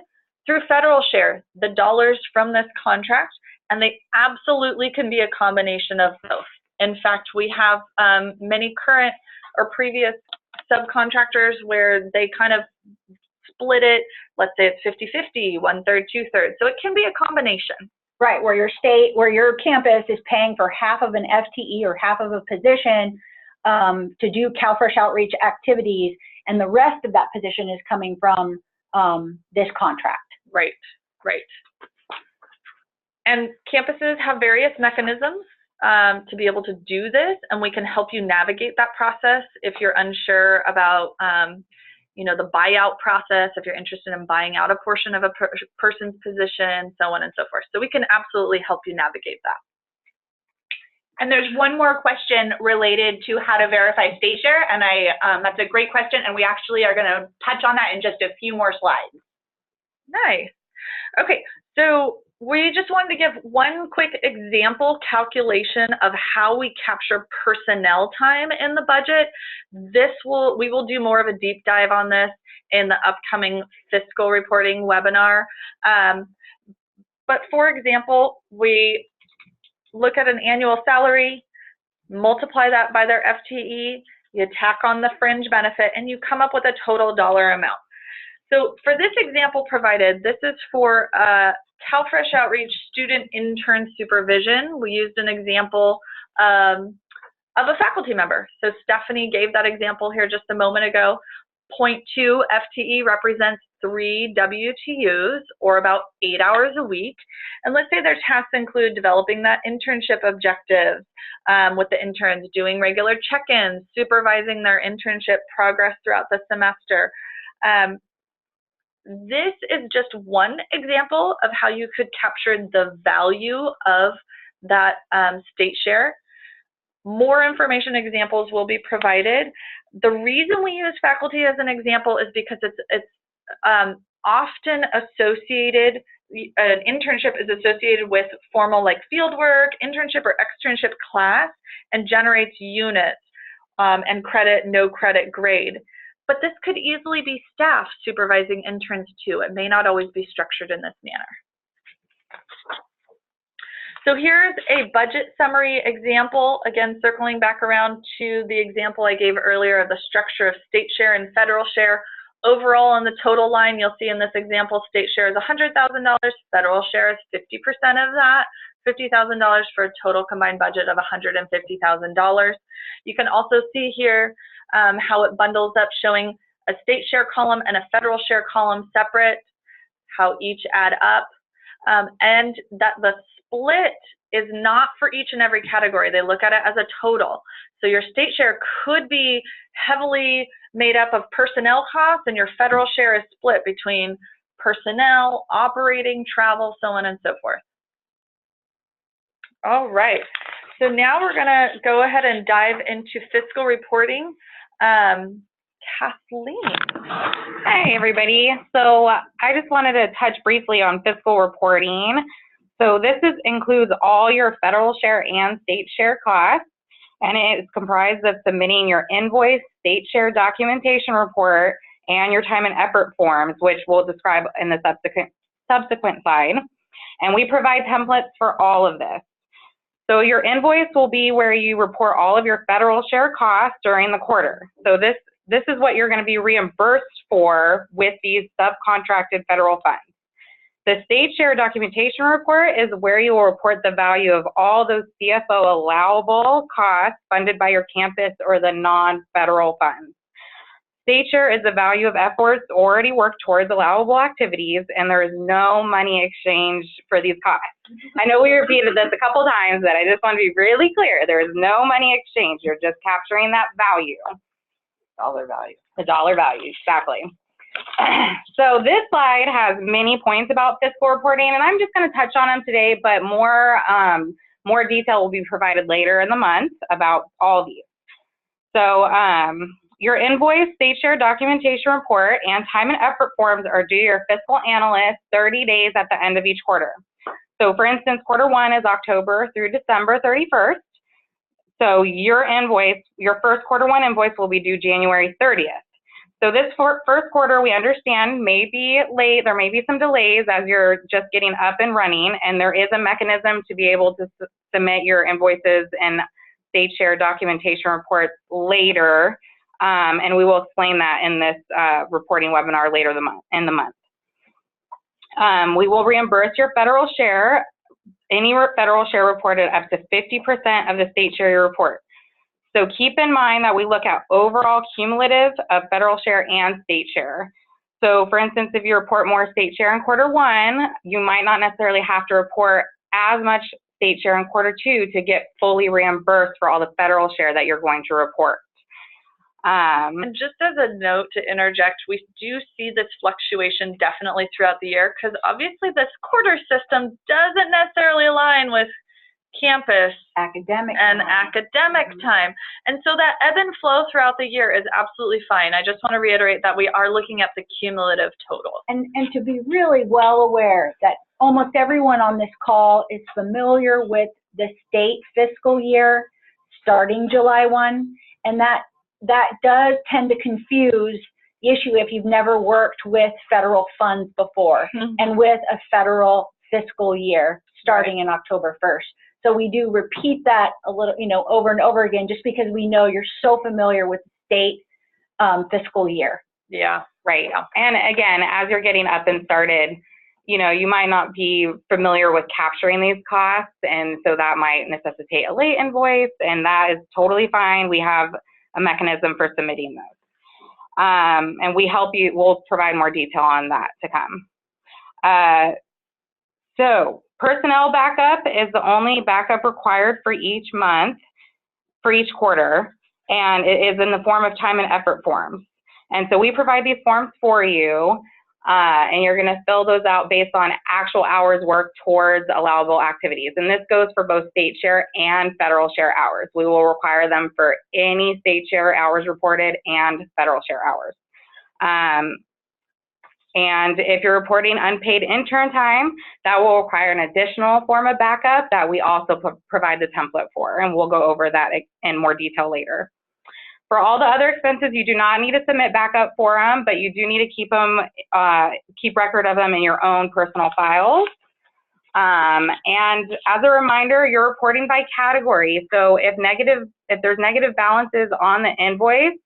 through federal share, the dollars from this contract, and they absolutely can be a combination of both. In fact, we have many current or previous subcontractors where they kind of split it, let's say it's 50-50, 1/3, 2/3, so it can be a combination. Right, where your campus is paying for half of an FTE or half of a position to do CalFresh outreach activities, and the rest of that position is coming from this contract. Right, right. And campuses have various mechanisms to be able to do this, and we can help you navigate that process if you're unsure about the buyout process, if you're interested in buying out a portion of a person's position, so on and so forth. So we can absolutely help you navigate that. And there's one more question related to how to verify state share, and that's a great question, and we actually are going to touch on that in just a few more slides. Nice. Okay, so we just wanted to give one quick example calculation of how we capture personnel time in the budget. We will do more of a deep dive on this in the upcoming fiscal reporting webinar. But for example, we look at an annual salary, multiply that by their FTE, you tack on the fringe benefit, and you come up with a total dollar amount. So for this example provided, this is for CalFresh Outreach Student Intern Supervision. We used an example of a faculty member. So Stephanie gave that example here just a moment ago. 0.2 FTE represents 3 WTUs, or about 8 hours a week. And let's say their tasks include developing that internship objectives with the interns, doing regular check-ins, supervising their internship progress throughout the semester. This is just one example of how you could capture the value of that state share. More information examples will be provided. The reason we use faculty as an example is because it's often associated, an internship is associated with formal like fieldwork, internship or externship class, and generates units. and credit, no credit grade. But this could easily be staff supervising interns too. It may not always be structured in this manner. So here's a budget summary example, again, circling back around to the example I gave earlier of the structure of state share and federal share. Overall, on the total line, you'll see in this example, state share is $100,000, federal share is 50% of that, $50,000 for a total combined budget of $150,000. You can also see here how it bundles up, showing a state share column and a federal share column separate, how each add up, and that the split is not for each and every category. They look at it as a total. So your state share could be heavily made up of personnel costs, and your federal share is split between personnel, operating, travel, so on and so forth. All right, so now we're gonna go ahead and dive into fiscal reporting. Kathleen. Hi, everybody. So I just wanted to touch briefly on fiscal reporting. So this includes all your federal share and state share costs, and it is comprised of submitting your invoice, state share documentation report, and your time and effort forms, which we'll describe in the subsequent slide. And we provide templates for all of this. So your invoice will be where you report all of your federal share costs during the quarter. So this is what you're going to be reimbursed for with these subcontracted federal funds. The state share documentation report is where you will report the value of all those CFO allowable costs funded by your campus or the non-federal funds. State share is the value of efforts already worked towards allowable activities, and there is no money exchange for these costs. I know we repeated this a couple times, but I just want to be really clear. There is no money exchange. You're just capturing that value. Dollar value. The dollar value, exactly. So this slide has many points about fiscal reporting, and I'm just going to touch on them today, but more detail will be provided later in the month about all these. So your invoice, state share documentation report, and time and effort forms are due your fiscal analyst 30 days at the end of each quarter. So for instance, quarter one is October through December 31st. So your invoice, your first quarter one invoice will be due January 30th. So this first quarter, we understand may be late, there may be some delays as you're just getting up and running, and there is a mechanism to be able to submit your invoices and state share documentation reports later, and we will explain that in this reporting webinar later in the month. We will reimburse your federal share, any federal share reported up to 50% of the state share you report. So keep in mind that we look at overall cumulative of federal share and state share. So for instance, if you report more state share in quarter one, you might not necessarily have to report as much state share in quarter two to get fully reimbursed for all the federal share that you're going to report. And just as a note to interject, we do see this fluctuation definitely throughout the year, because obviously this quarter system doesn't necessarily align with campus Academic time. And so that ebb and flow throughout the year is absolutely fine. I just want to reiterate that we are looking at the cumulative total. And to be really well aware that almost everyone on this call is familiar with the state fiscal year starting July 1, and that does tend to confuse the issue if you've never worked with federal funds before and with a federal fiscal year starting in October 1st. So we do repeat that a little, over and over again, just because we know you're so familiar with the state fiscal year. Yeah, right. And again, as you're getting up and started, you might not be familiar with capturing these costs, and so that might necessitate a late invoice, and that is totally fine. We have a mechanism for submitting those. And we'll provide more detail on that to come. So personnel backup is the only backup required for each month, for each quarter, and it is in the form of time and effort forms. And so we provide these forms for you, and you're going to fill those out based on actual hours worked towards allowable activities. And this goes for both state share and federal share hours. We will require them for any state share hours reported and federal share hours. And if you're reporting unpaid intern time, that will require an additional form of backup that we also provide the template for, and we'll go over that in more detail later. For all the other expenses, you do not need to submit backup for them, but you do need to keep record of them in your own personal files. And as a reminder, you're reporting by category. So if there's negative balances on the invoice,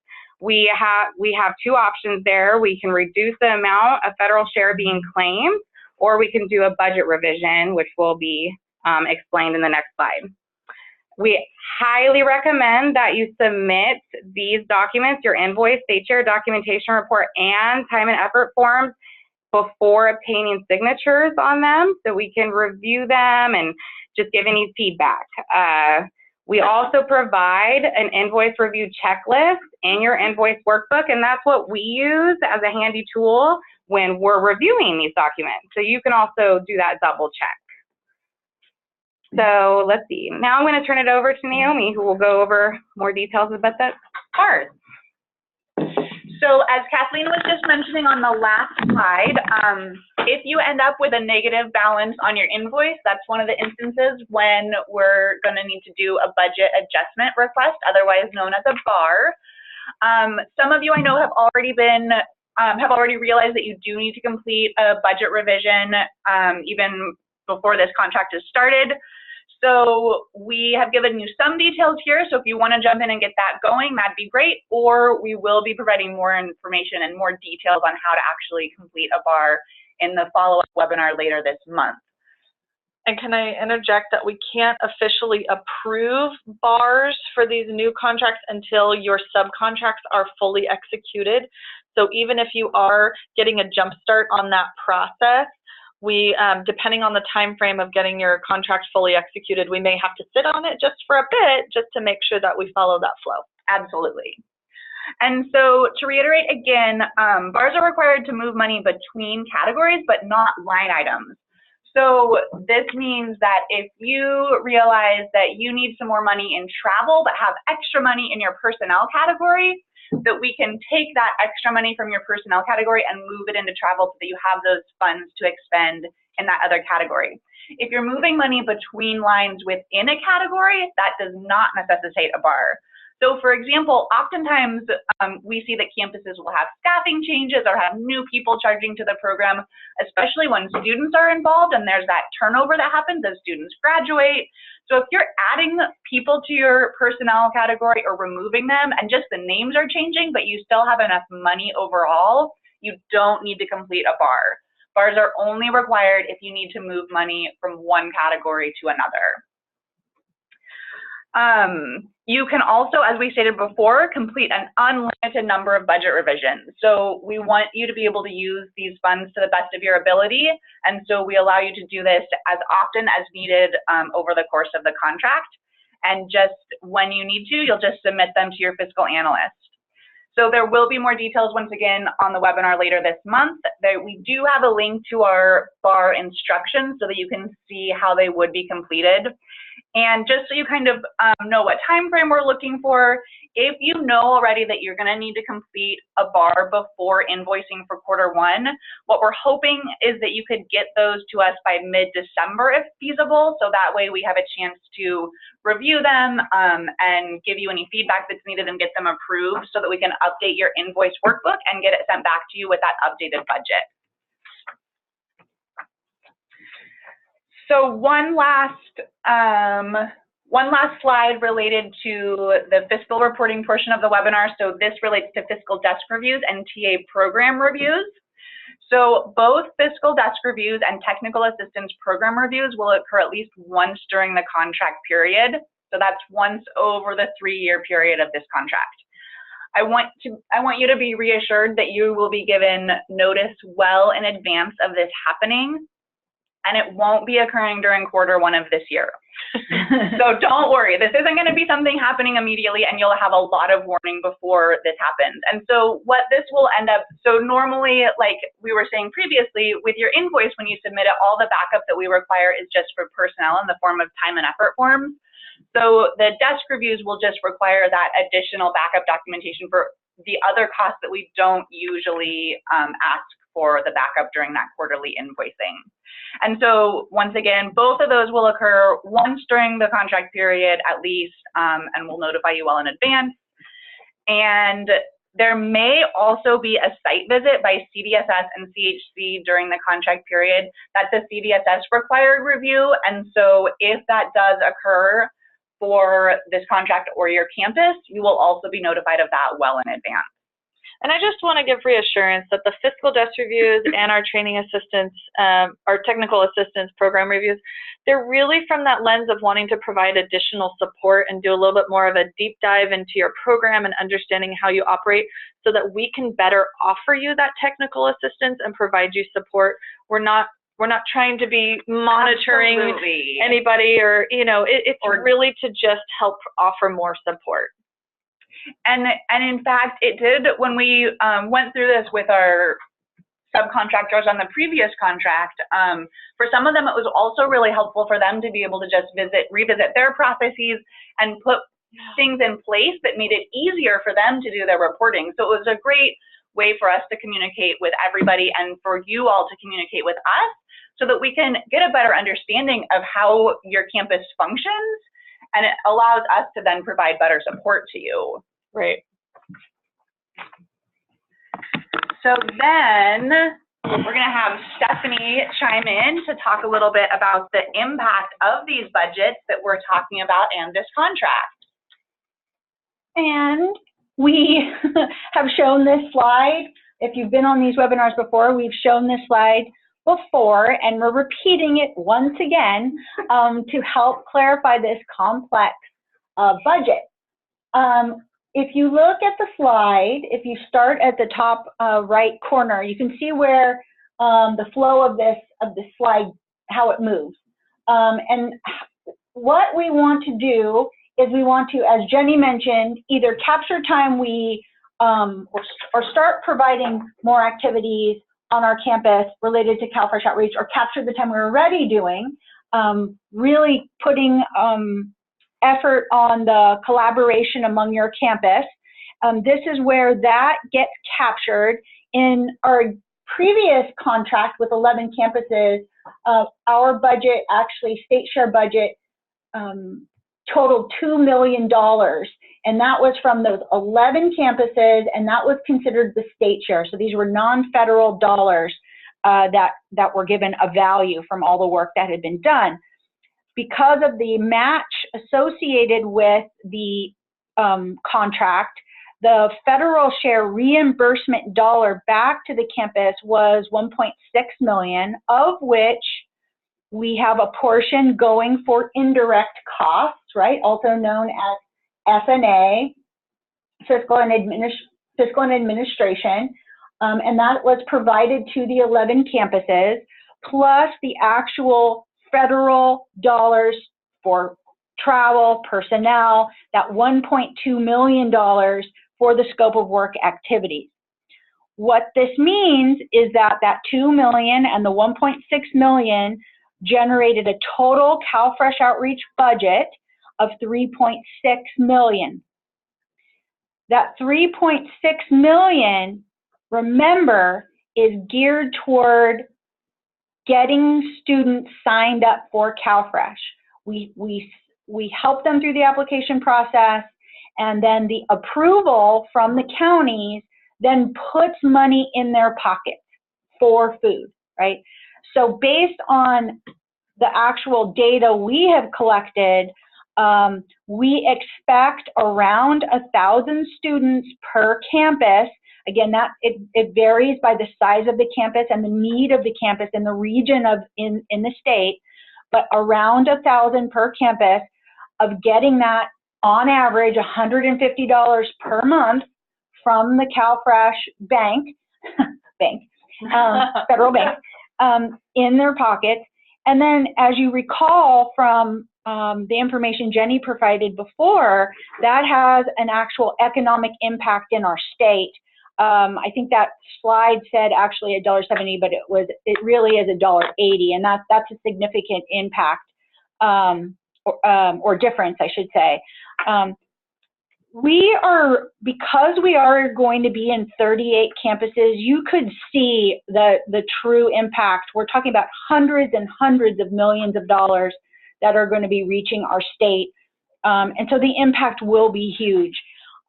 we have two options there. We can reduce the amount of federal share being claimed, or we can do a budget revision, which will be explained in the next slide. We highly recommend that you submit these documents, your invoice, state share documentation report, and time and effort forms before obtaining signatures on them so we can review them and just give any feedback. We also provide an invoice review checklist in your invoice workbook, and that's what we use as a handy tool when we're reviewing these documents. So you can also do that double check. So let's see. Now I'm going to turn it over to Naomi, who will go over more details about that part. So as Kathleen was just mentioning on the last slide, if you end up with a negative balance on your invoice, that's one of the instances when we're going to need to do a budget adjustment request, otherwise known as a BAR. Some of you I know have already realized that you do need to complete a budget revision even before this contract is started. So we have given you some details here, so if you want to jump in and get that going, that'd be great, or we will be providing more information and more details on how to actually complete a BAR in the follow-up webinar later this month. And can I interject that we can't officially approve BARs for these new contracts until your subcontracts are fully executed. So even if you are getting a jump start on that process, we, depending on the time frame of getting your contract fully executed, we may have to sit on it just for a bit, just to make sure that we follow that flow. Absolutely. And so to reiterate again, BARs are required to move money between categories, but not line items. So this means that if you realize that you need some more money in travel, but have extra money in your personnel category, that we can take that extra money from your personnel category and move it into travel so that you have those funds to expend in that other category. If you're moving money between lines within a category, that does not necessitate a BAR. So for example, oftentimes we see that campuses will have staffing changes or have new people charging to the program, especially when students are involved and there's that turnover that happens as students graduate. So if you're adding people to your personnel category or removing them and just the names are changing, but you still have enough money overall, you don't need to complete a BAR. BARs are only required if you need to move money from one category to another. You can also, as we stated before, complete an unlimited number of budget revisions. So we want you to be able to use these funds to the best of your ability, and so we allow you to do this as often as needed over the course of the contract. And just when you need to, you'll just submit them to your fiscal analyst. So there will be more details once again on the webinar later this month. We do have a link to our BAR instructions so that you can see how they would be completed. And just so you kind of know what time frame we're looking for, if you know already that you're going to need to complete a BAR before invoicing for Q1, what we're hoping is that you could get those to us by mid-December if feasible, so that way we have a chance to review them and give you any feedback that's needed and get them approved so that we can update your invoice workbook and get it sent back to you with that updated budget. So one last slide related to the fiscal reporting portion of the webinar. So this relates to fiscal desk reviews and TA program reviews. So both fiscal desk reviews and technical assistance program reviews will occur at least once during the contract period. So that's once over the 3-year period of this contract. I want you to be reassured that you will be given notice well in advance of this happening, and it won't be occurring during Q1 of this year. So don't worry, this isn't going to be something happening immediately, and you'll have a lot of warning before this happens. And so what this will end up, so normally, like we were saying previously, with your invoice, when you submit it, all the backup that we require is just for personnel in the form of time and effort forms. So the desk reviews will just require that additional backup documentation for the other costs that we don't usually ask for the backup during that quarterly invoicing. And so once again, both of those will occur once during the contract period at least, and we'll notify you well in advance. And there may also be a site visit by CDSS and CHC during the contract period. That's a CDSS required review. And so if that does occur for this contract or your campus, you will also be notified of that well in advance. And I just want to give reassurance that the fiscal desk reviews and our training assistance, our technical assistance program reviews, they're really from that lens of wanting to provide additional support and do a little bit more of a deep dive into your program and understanding how you operate so that we can better offer you that technical assistance and provide you support. We're not trying to be monitoring Absolutely. anybody or, you know, it's really to just help offer more support. And in fact, it did, when we went through this with our subcontractors on the previous contract, for some of them, it was also really helpful for them to be able to just revisit their processes and put things in place that made it easier for them to do their reporting. So it was a great way for us to communicate with everybody and for you all to communicate with us so that we can get a better understanding of how your campus functions, and it allows us to then provide better support to you. Right. So then we're going to have Stephanie chime in to talk a little bit about the impact of these budgets that we're talking about and this contract. And we have shown this slide. If you've been on these webinars before, we've shown this slide before, and we're repeating it once again to help clarify this complex budget. If you look at the slide, if you start at the top right corner, you can see where the flow of this slide, how it moves. And what we want to do is we want to, as Jenny mentioned, either capture time or start providing more activities on our campus related to CalFresh outreach, or capture the time we're already doing, really putting effort on the collaboration among your campus. This is where that gets captured. In our previous contract with 11 campuses, our budget, actually state share budget, totaled $2 million. And that was from those 11 campuses, and that was considered the state share. So these were non-federal dollars that were given a value from all the work that had been done. Because of the match associated with the contract, the federal share reimbursement dollar back to the campus was $1.6 million, of which we have a portion going for indirect costs, right? Also known as F&A, fiscal and administration, and that was provided to the 11 campuses, plus the actual federal dollars for travel, personnel, that $1.2 million for the scope of work activities. What this means is that that $2 million and the $1.6 million generated a total CalFresh outreach budget of $3.6 million. That $3.6 million, remember, is geared toward getting students signed up for CalFresh. We help them through the application process, and then the approval from the counties then puts money in their pockets for food, right? So based on the actual data we have collected, we expect around 1,000 students per campus. Again, it varies by the size of the campus and the need of the campus in the region in the state, but around 1,000 per campus, of getting that on average $150 per month from the CalFresh federal bank, in their pockets. And then, as you recall from the information Jenny provided before, that has an actual economic impact in our state. I think that slide said actually $1.70, but it really is $1.80, and that's a significant impact, or difference, I should say. Because we are going to be in 38 campuses, you could see the true impact. We're talking about hundreds and hundreds of millions of dollars that are going to be reaching our state. And so the impact will be huge.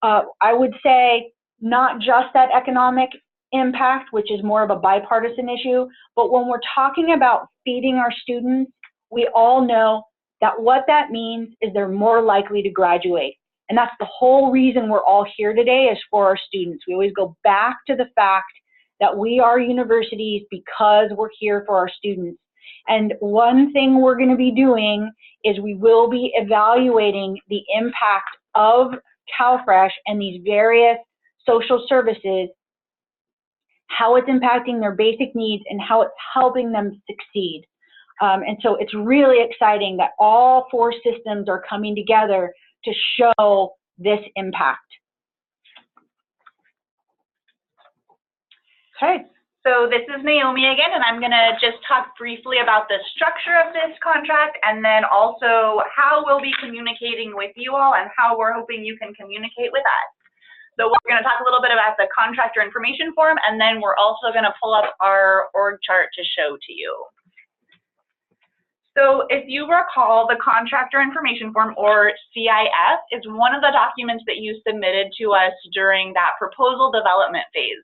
I would say not just that economic impact, which is more of a bipartisan issue, but when we're talking about feeding our students, we all know that what that means is they're more likely to graduate. And that's the whole reason we're all here today, is for our students. We always go back to the fact that we are universities because we're here for our students. And one thing we're going to be doing is we will be evaluating the impact of CalFresh and these various social services, how it's impacting their basic needs and how it's helping them succeed. And so it's really exciting that all 4 systems are coming together to show this impact. Okay, so this is Naomi again, and I'm gonna just talk briefly about the structure of this contract and then also how we'll be communicating with you all and how we're hoping you can communicate with us. So we're gonna talk a little bit about the contractor information form, and then we're also gonna pull up our org chart to show to you. So if you recall, the contractor information form, or CIF, is one of the documents that you submitted to us during that proposal development phase.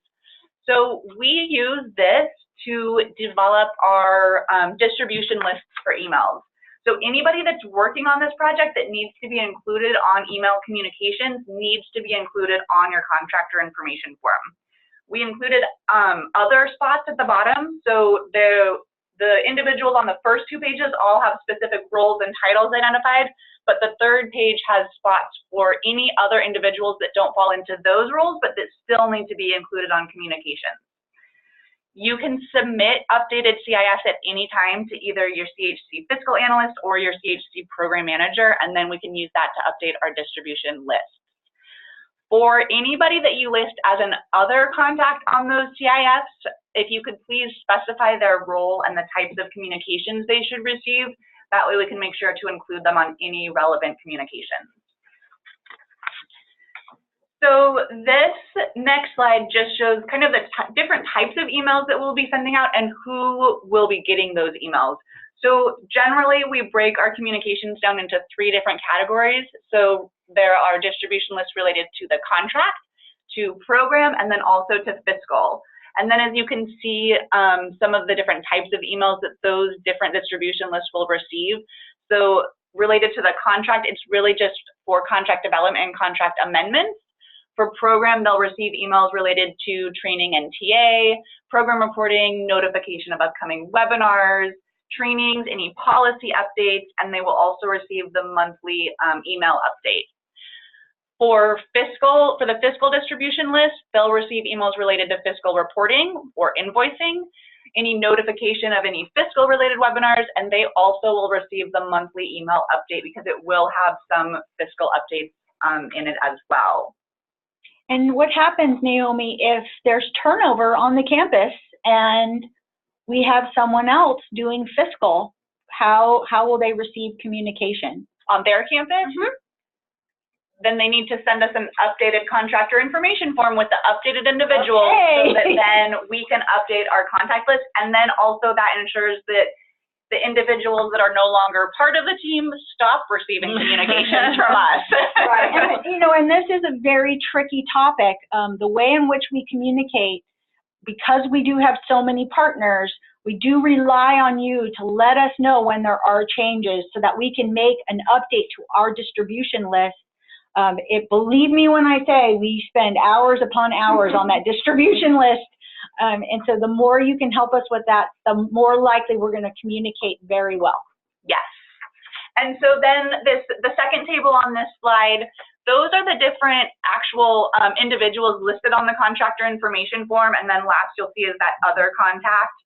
So we use this to develop our distribution lists for emails. So anybody that's working on this project that needs to be included on email communications needs to be included on your contractor information form. We included other spots at the bottom. So the individuals on the first 2 pages all have specific roles and titles identified, but the 3rd page has spots for any other individuals that don't fall into those roles, but that still need to be included on communications. You can submit updated CIS at any time to either your CHC fiscal analyst or your CHC program manager, and then we can use that to update our distribution list. For anybody that you list as an other contact on those CIFs, if you could please specify their role and the types of communications they should receive, that way we can make sure to include them on any relevant communications. So this next slide just shows kind of the different types of emails that we'll be sending out and who will be getting those emails. So generally we break our communications down into 3 different categories. So there are distribution lists related to the contract, to program, and then also to fiscal. And then as you can see, some of the different types of emails that those different distribution lists will receive. So related to the contract, it's really just for contract development and contract amendments. For program, they'll receive emails related to training and TA, program reporting, notification of upcoming webinars, trainings, any policy updates, and they will also receive the monthly email update. For the fiscal distribution list, they'll receive emails related to fiscal reporting or invoicing, any notification of any fiscal related webinars, and they also will receive the monthly email update because it will have some fiscal updates in it as well. And what happens, Naomi, if there's turnover on the campus and we have someone else doing fiscal, how will they receive communication? On their campus? Mm-hmm. Then they need to send us an updated contractor information form with the updated individuals, so that then we can update our contact list. And then also that ensures that the individuals that are no longer part of the team stop receiving communications from us. Right. And this is a very tricky topic. The way in which we communicate, because we do have so many partners, we do rely on you to let us know when there are changes so that we can make an update to our distribution list. Believe me when I say we spend hours upon hours on that distribution list. And so the more you can help us with that, the more likely we're going to communicate very well. Yes. And so then the second table on this slide, those are the different actual individuals listed on the contractor information form. And then last you'll see is that other contact.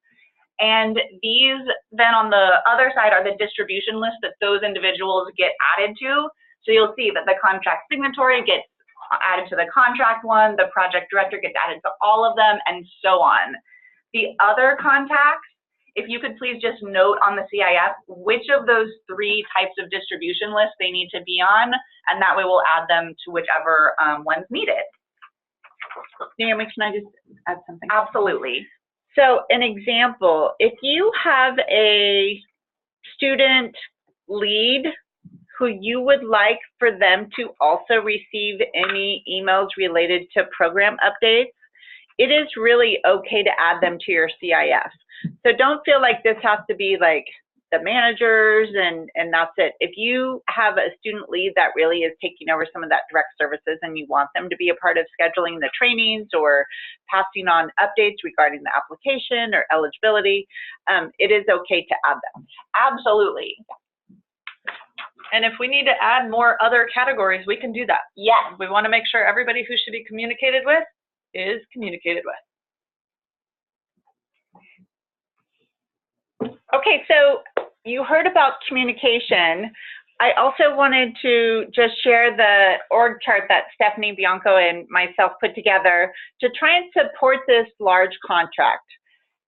And these then on the other side are the distribution list that those individuals get added to. So you'll see that the contract signatory gets added to the contract one, the project director gets added to all of them, and so on. The other contacts, if you could please just note on the CIF which of those 3 types of distribution lists they need to be on, and that way we'll add them to whichever one's needed. Naomi, can I just add something? Absolutely. So an example, if you have a student lead who you would like for them to also receive any emails related to program updates, it is really okay to add them to your CIF. So don't feel like this has to be like the managers and that's it. If you have a student lead that really is taking over some of that direct services and you want them to be a part of scheduling the trainings or passing on updates regarding the application or eligibility, it is okay to add them. Absolutely. And if we need to add more other categories, we can do that. Yes. We want to make sure everybody who should be communicated with is communicated with. Okay, so you heard about communication. I also wanted to just share the org chart that Stephanie Bianco and myself put together to try and support this large contract.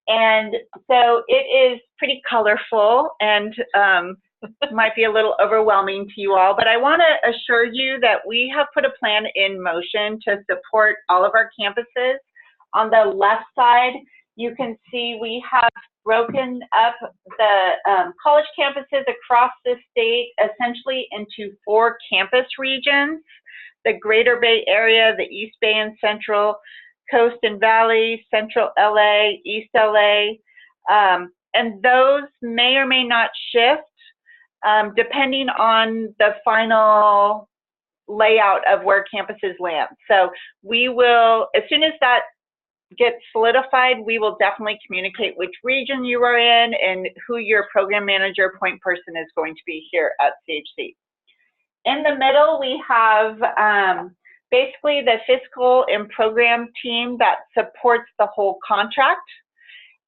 And so it is pretty colorful and might be a little overwhelming to you all, but I want to assure you that we have put a plan in motion to support all of our campuses. On the left side, you can see we have broken up the college campuses across the state essentially into 4 campus regions: the Greater Bay Area, the East Bay and Central, Coast and Valley, Central LA, East LA, and those may or may not shift depending on the final layout of where campuses land. So we will, as soon as that gets solidified, we will definitely communicate which region you are in and who your program manager point person is going to be here at CHC. In the middle, we have basically the fiscal and program team that supports the whole contract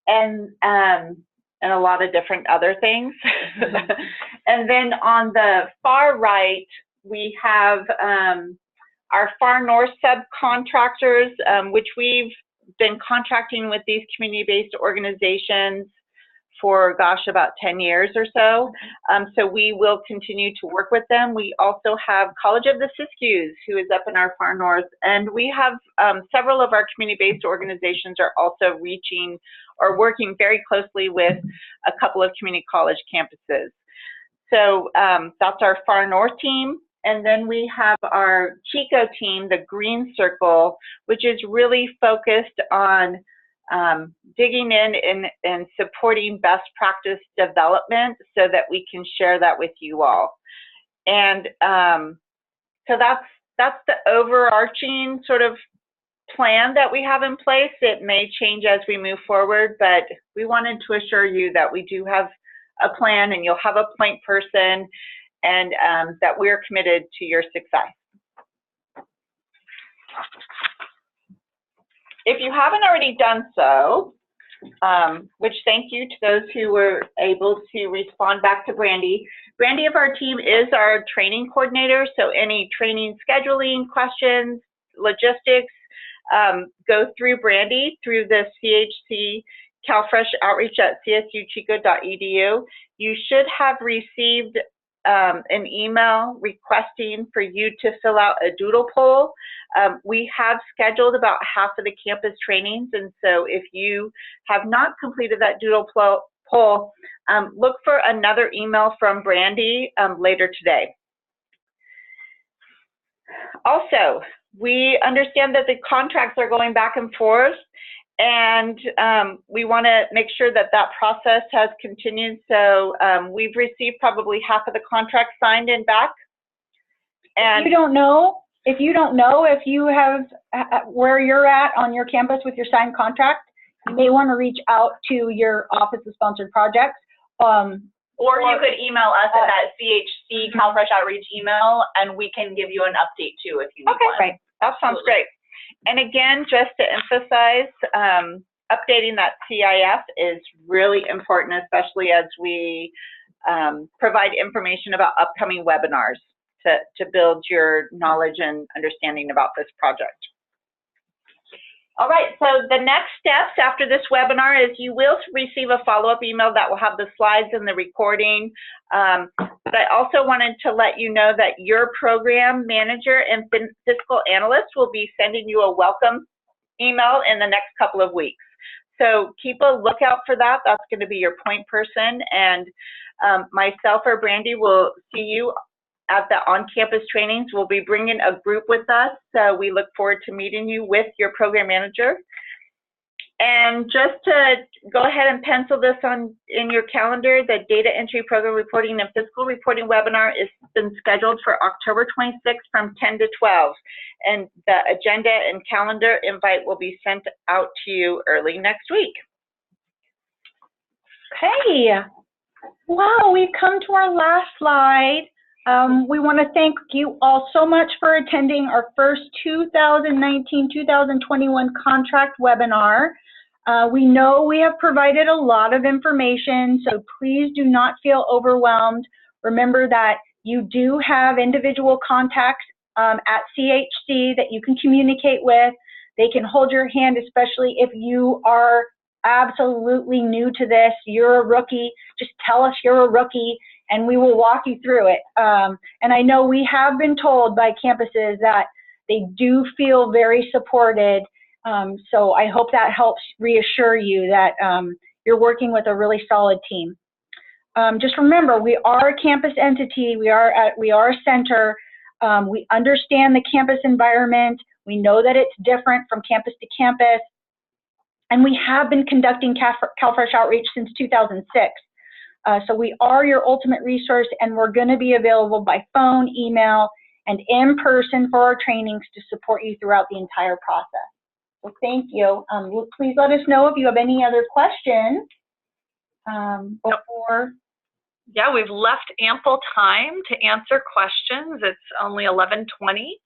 and a lot of different other things. And then on the far right, we have our far north subcontractors, which we've been contracting with these community-based organizations for, gosh, about 10 years or so. So we will continue to work with them. We also have College of the Siskiyous, who is up in our far north, and we have several of our community-based organizations are also reaching or working very closely with a couple of community college campuses. So that's our far north team. And then we have our Chico team, the green circle, which is really focused on digging in and supporting best practice development so that we can share that with you all. And so that's the overarching sort of plan that we have in place. It may change as we move forward, but we wanted to assure you that we do have a plan and you'll have a point person and that we're committed to your success. If you haven't already done so, which thank you to those who were able to respond back to Brandy. Brandy of our team is our training coordinator, so any training scheduling questions, logistics, go through Brandy through the CHC CalFresh outreach at csuchico.edu. You should have received an email requesting for you to fill out a doodle poll. We have scheduled about half of the campus trainings, and so if you have not completed that doodle poll, look for another email from Brandy later today. Also, we understand that the contracts are going back and forth, and we want to make sure that that process has continued. So we've received probably half of the contract signed and back. And if you don't know if you have where you're at on your campus with your signed contract, you may want to reach out to your Office of Sponsored Projects. Or you could email us at that CHC CalFresh Outreach email, and we can give you an update too if you need one. Right. That sounds great. And again, just to emphasize, updating that CIF is really important, especially as we provide information about upcoming webinars to build your knowledge and understanding about this project. All right, so the next steps after this webinar is you will receive a follow-up email that will have the slides and the recording. But I also wanted to let you know that your program manager and fiscal analyst will be sending you a welcome email in the next couple of weeks. So keep a lookout for that. That's going to be your point person, and myself or Brandy will see you at the on-campus trainings. We'll be bringing a group with us, so we look forward to meeting you with your program manager. And just to go ahead and pencil this on in your calendar, the data entry, program reporting, and fiscal reporting webinar is been scheduled for October 26th from 10 to 12. And the agenda and calendar invite will be sent out to you early next week. Okay. Wow, we've come to our last slide. We want to thank you all so much for attending our first 2019-2021 contract webinar. We know we have provided a lot of information, so please do not feel overwhelmed. Remember that you do have individual contacts at CHC that you can communicate with. They can hold your hand, especially if you are absolutely new to this, you're a rookie, just tell us you're a rookie and we will walk you through it. And I know we have been told by campuses that they do feel very supported. So I hope that helps reassure you that you're working with a really solid team. Just remember, we are a campus entity, we are a center. We understand the campus environment. We know that it's different from campus to campus. And we have been conducting CalFresh outreach since 2006. So we are your ultimate resource, and we're going to be available by phone, email, and in person for our trainings to support you throughout the entire process. So thank you. Please let us know if you have any other questions before. Yeah, we've left ample time to answer questions. It's only 11:20.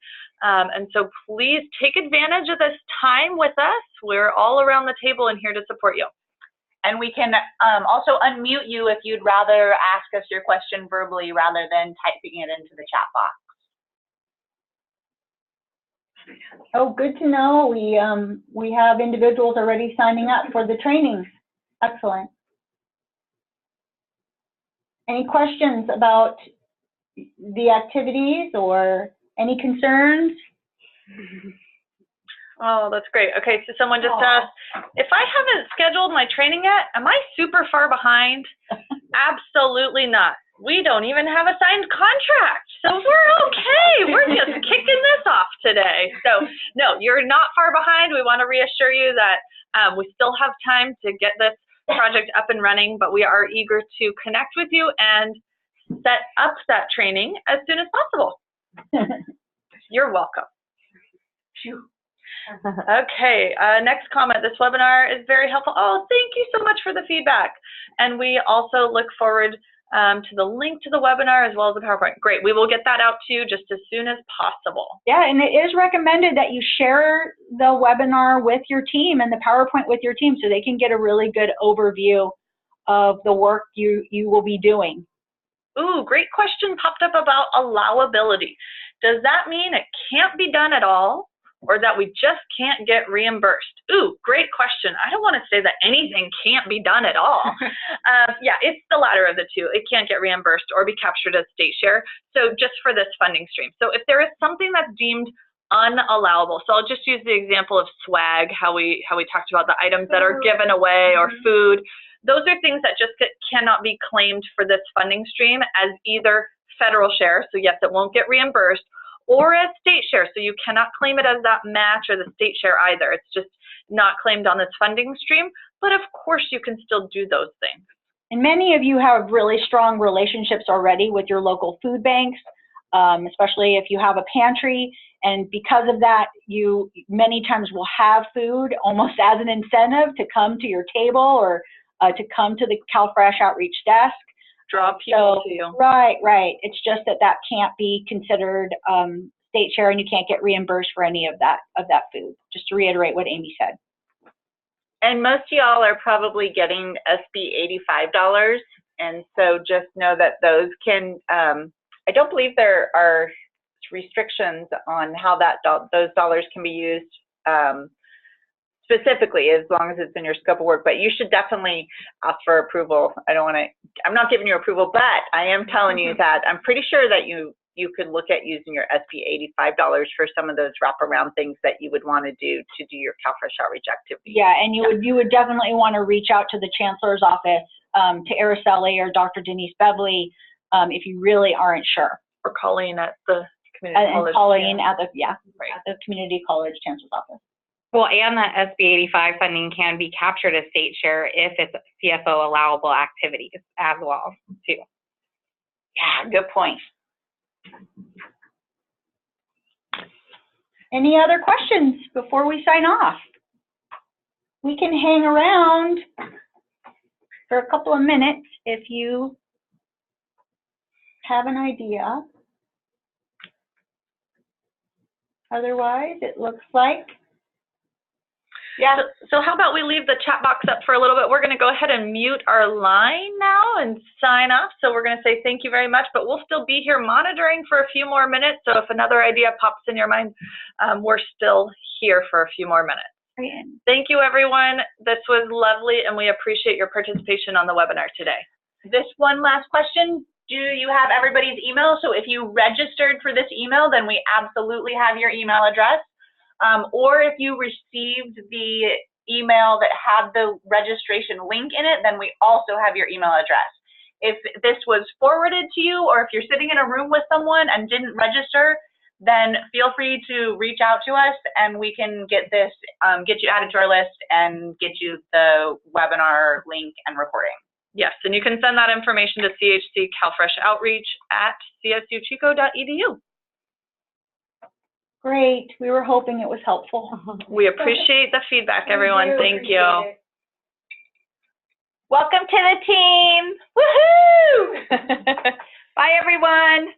And so please take advantage of this time with us. We're all around the table and here to support you. And we can also unmute you if you'd rather ask us your question verbally rather than typing it into the chat box. Oh, good to know. We have individuals already signing up for the training. Excellent. Any questions about the activities or any concerns? Oh, that's great. Okay, so someone just asked, if I haven't scheduled my training yet, am I super far behind? Absolutely not. We don't even have a signed contract, so we're okay. We're just kicking this off today. So no, you're not far behind. We want to reassure you that we still have time to get this project up and running, but we are eager to connect with you and set up that training as soon as possible. You're welcome. Okay, next comment. This webinar is very helpful. Oh, thank you so much for the feedback. And we also look forward to the link to the webinar as well as the PowerPoint. Great, we will get that out to you just as soon as possible. Yeah, and it is recommended that you share the webinar with your team and the PowerPoint with your team so they can get a really good overview of the work you will be doing. Ooh, great question popped up about allowability. Does that mean it can't be done at all, or that we just can't get reimbursed? Ooh, great question. I don't want to say that anything can't be done at all. Yeah, it's the latter of the two. It can't get reimbursed or be captured as state share. So just for this funding stream. So if there is something that's deemed unallowable, so I'll just use the example of swag, how we talked about the items that are given away or food. Those are things that just cannot be claimed for this funding stream as either federal share, so yes, it won't get reimbursed, or as state share, so you cannot claim it as that match or the state share either. It's just not claimed on this funding stream, but of course you can still do those things. And many of you have really strong relationships already with your local food banks, especially if you have a pantry, and because of that, you many times will have food almost as an incentive to come to your table or to come to the CalFresh outreach desk. Draw people to you. Right, right. It's just that can't be considered state share, and you can't get reimbursed for any of that food. Just to reiterate what Amy said. And most of y'all are probably getting SB $85, and so just know that those can. I don't believe there are restrictions on how those dollars can be used. Specifically, as long as it's in your scope of work, but you should definitely ask for approval. I'm not giving you approval, but I am telling you that I'm pretty sure that you could look at using your SB $85 for some of those wraparound things that you would want to do your CalFresh outreach activity. Yeah, and you would definitely want to reach out to the Chancellor's office, to Araceli or Dr. Denise Beverly, if you really aren't sure. or Colleen at the community college. And Colleen at the, Right. at the community college chancellor's office. Well, and the SB 85 funding can be captured as state share if it's CFO allowable activities as well, too. Yeah, good point. Any other questions before we sign off? We can hang around for a couple of minutes if you have an idea. Otherwise, it looks like. Yeah, so how about we leave the chat box up for a little bit? We're going to go ahead and mute our line now and sign off. So we're going to say thank you very much, but we'll still be here monitoring for a few more minutes. So if another idea pops in your mind, we're still here for a few more minutes. Thank you, everyone. This was lovely, and we appreciate your participation on the webinar today. This one last question. Do you have everybody's email? So if you registered for this email, then we absolutely have your email address. Or if you received the email that had the registration link in it, then we also have your email address. If this was forwarded to you, or if you're sitting in a room with someone and didn't register, then feel free to reach out to us and we can get this, get you added to our list and get you the webinar link and recording. Yes, and you can send that information to CHC CalFresh Outreach at csuchico.edu. Great. We were hoping it was helpful. We appreciate the feedback, everyone. Thank you. Welcome to the team. Woohoo! Bye, everyone.